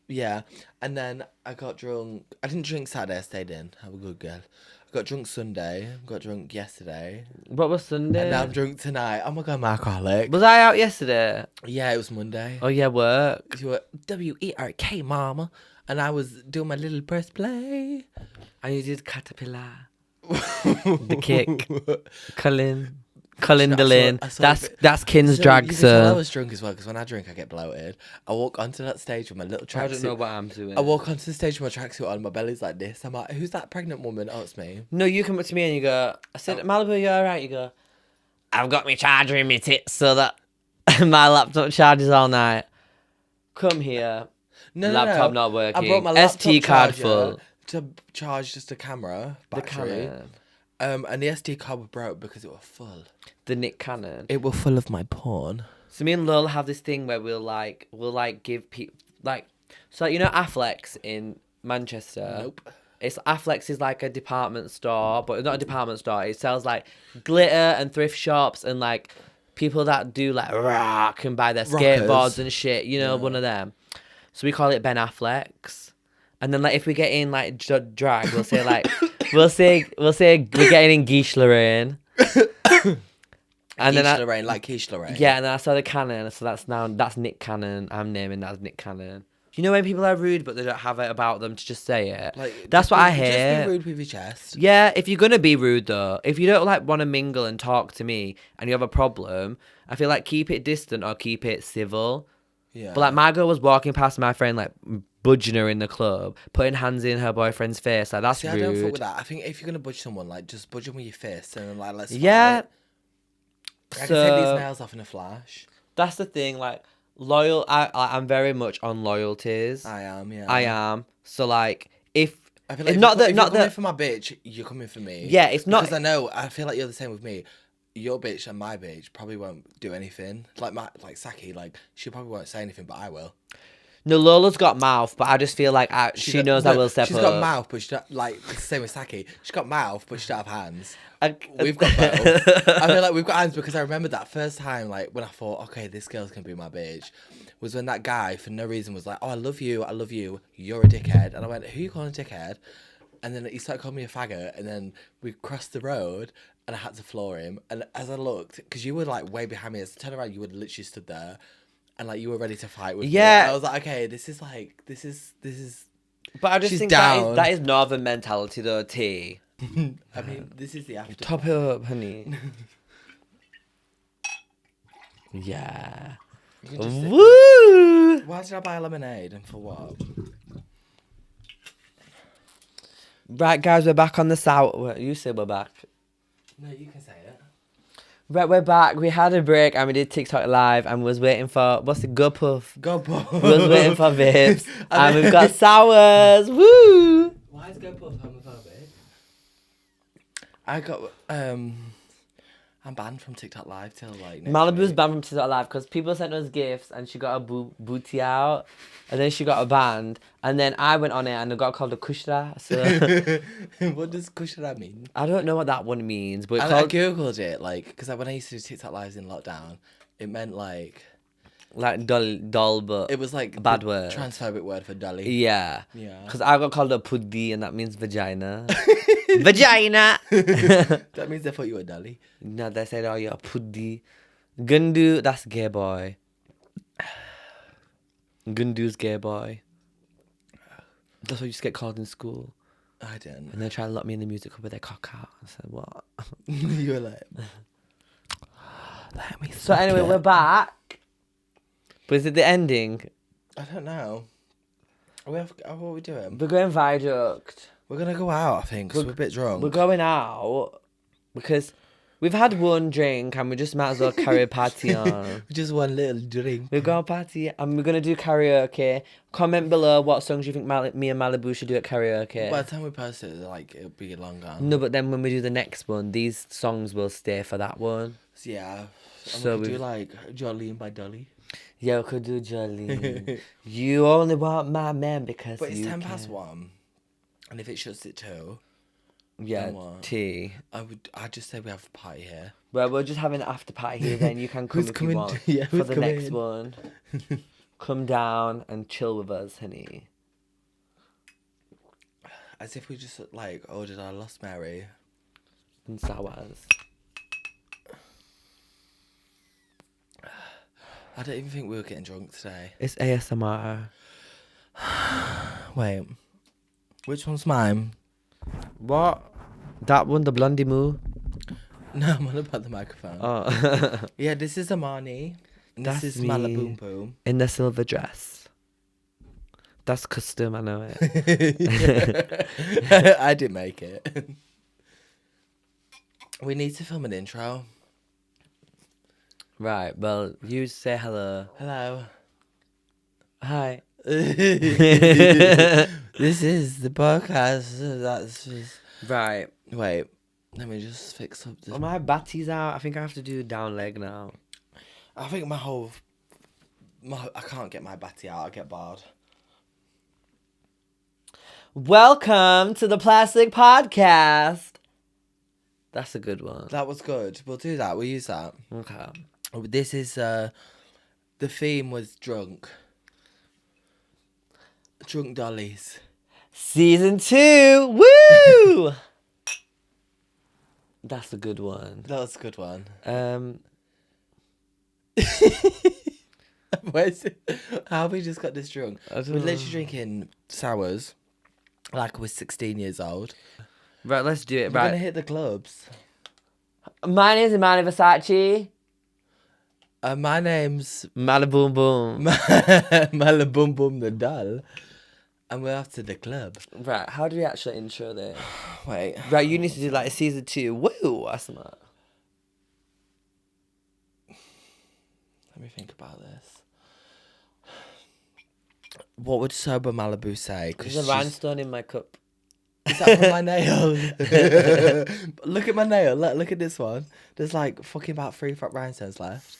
Yeah, and then I got drunk. I didn't drink Saturday. I stayed in. I'm a good girl. I got drunk Sunday. Got drunk yesterday. What was Sunday? And now I'm drunk tonight. Oh my god, I'm alcoholic. Was I out yesterday? Yeah, it was Monday. Oh yeah, work. You were WERK, mama. And I was doing my little press play. And you did Caterpillar. The kick. Cullen Dillon. I saw it. That's Kin's So drag, you can tell I sir. was drunk as well, because when I drink, I get bloated. I walk onto that stage with my little I don't know tracksuit. what I'm doing. I walk onto the stage with my tracksuit on, my belly's like this. I'm like, who's that pregnant woman? Oh, it's me. No, you come up to me and you go, I said, Malibu, you alright? You go, I've got my charger in my tits so that my laptop charges all night. Come here. No, Laptop no. not working. I brought my laptop SD card charger full. to charge just a camera The battery. Canon. And the SD card was broke because it was full. The Nick Cannon. It was full of my porn. So me and Lil have this thing where we'll give people so you know Affleck's in Manchester. Nope. It's Affleck's is like a department store, but not a department store. It sells like glitter and thrift shops and like people that do like rock can buy their Rockers. skateboards and shit. You know, one of them. So we call it Ben Affleck's. And then like if we get in like drag, we'll say like we'll say we're getting in Guiche Lorraine. And Quiche then Lorraine, like Quiche Lorraine. yeah, and then I saw the Cannon, so that's Nick Cannon. I'm naming that as Nick Cannon. You know when people are rude but they don't have it about them to just say it? Like, That's what I Just hate. be rude with your chest. Yeah, if you're gonna be rude though, if you don't like want to mingle and talk to me and you have a problem, I feel like keep it distant or keep it civil. Yeah. But like my girl was walking past my friend like budging her in the club, putting hands in her boyfriend's face, like that's See, rude. I don't fuck with that. I think if you're gonna budge someone, like just budge them with your fist and then like let's Yeah. fight. I can take these So nails off in a flash. that's the thing. Like loyal, I'm very much on loyalties. I am, yeah. I am. So like if I feel like it's if not you're, that if you're not coming that for my bitch, you're coming for me. yeah, it's not Because I feel like you're the same with me. Your bitch and my bitch probably won't do anything. Like Saki, like she probably won't say anything, but I will. no. Lola's got mouth, but I just feel like she knows I will step She's up. got mouth, but she don't, like it's the same with Saki. She's got mouth, but she don't have hands. I- We've got both. I feel like we've got hands because I remember that first time, like when I thought, okay, this girl's gonna be my bitch, was when that guy for no reason was like, oh, I love you, you're a dickhead, and I went, who you calling a dickhead? And then he started calling me a faggot, and then we crossed the road, and I had to floor him. And as I looked, because you were like way behind me, as I turned around, you would literally stood there, and like you were ready to fight with me. Yeah. And I was like, okay, this is. But I just She's think down. that is northern mentality though. T. I mean, this is the after. Top it up, honey. Yeah. You can just- Woo! Why did I buy lemonade and for what? Right, guys, we're back on the south. Well, you say we're back. No, you can say it. Right, we're back. We had a break and we did TikTok live and was waiting for what's it? Go Puff. Go Puff. We was waiting for Vapes and we've got sours. Woo! Why is Go Puff homophobic? I got I'm banned from TikTok live till like next Malibu's week. banned from TikTok live because people sent us gifts and she got a booty out and then she got a band and then I went on it and it got called a kushra. So What does kushra mean? I don't know what that one means, but I googled it like because when I used to do TikTok lives in lockdown, it meant like doll, but it was like a bad the word. transphobic word for dolly. Yeah. Yeah. Because I got called a puddi and that means vagina. Vagina! That means they thought you were dolly. No, they said, oh, you're a puddi. Gundu, that's gay boy. Gundu's gay boy. That's what you used to get called in school. I didn't. And they tried to lock me in the music club with their cock out. I said, what? You were like, let me. So anyway, we're back. But is it the ending? I don't know. What are we doing? We're going viaduct. We're gonna go out, I think, because we're a bit drunk. We're going out because we've had one drink and we just might as well carry a party on. Just one little drink. We're going to party and we're going to do karaoke. Comment below what songs you think me and Malibu should do at karaoke. By the time we post it, like it'll be long gone. No, but then when we do the next one, these songs will stay for that one. Yeah. So So we we do like Jolene by Dolly. Yeah, we could do Jolene. You only want my man because But it's you 1:10, and if it shuts at 2, Yeah, then what? tea. I'd just say we have a party here. Well, we're just having an after party here. Then you can come Who's if coming? you want Yeah, for who's the coming next in? one. Come down and chill with us, honey. As if we just like ordered our Lost Mary. And sours. I don't even think we were getting drunk today. It's ASMR. Wait, which one's mine? What? That one, the blondie moo. No, I'm on about the microphone. Oh, Yeah, this is Imani. And this That's is me. Malibu Boom. in the silver dress. That's custom, I know it. I didn't make it. We need to film an intro. Right, well, you say hello. Hello. Hi. This is the podcast. That's just... Right. Wait, let me just fix up this. Oh, my batty's out. I think I have to do down leg now. I think I can't get my batty out. I get barred. Welcome to the Plastic Podcast. That's a good one. That was good. We'll do that. We'll use that. Okay. This is the theme was drunk. Drunk dollies. Season 2. Woo! That's a good one. That was a good one. Where's it? How have we just got this drunk? I We're don't know. literally drinking sours, like we're 16 years old. Right, let's do it. We're gonna Right. hit the clubs. My name's Imani Versace. My name's Malibu Boom. Malibu Boom the doll, and we're off to the club. Right, how do we actually intro this? Wait, Right, you need to do like a season 2. Woo! That's not. Let me think about this. What would sober Malibu say? There's a rhinestone in my cup. Is that from my nail? Look at my nail. Look at this one. There's like fucking about 3 rhinestones left.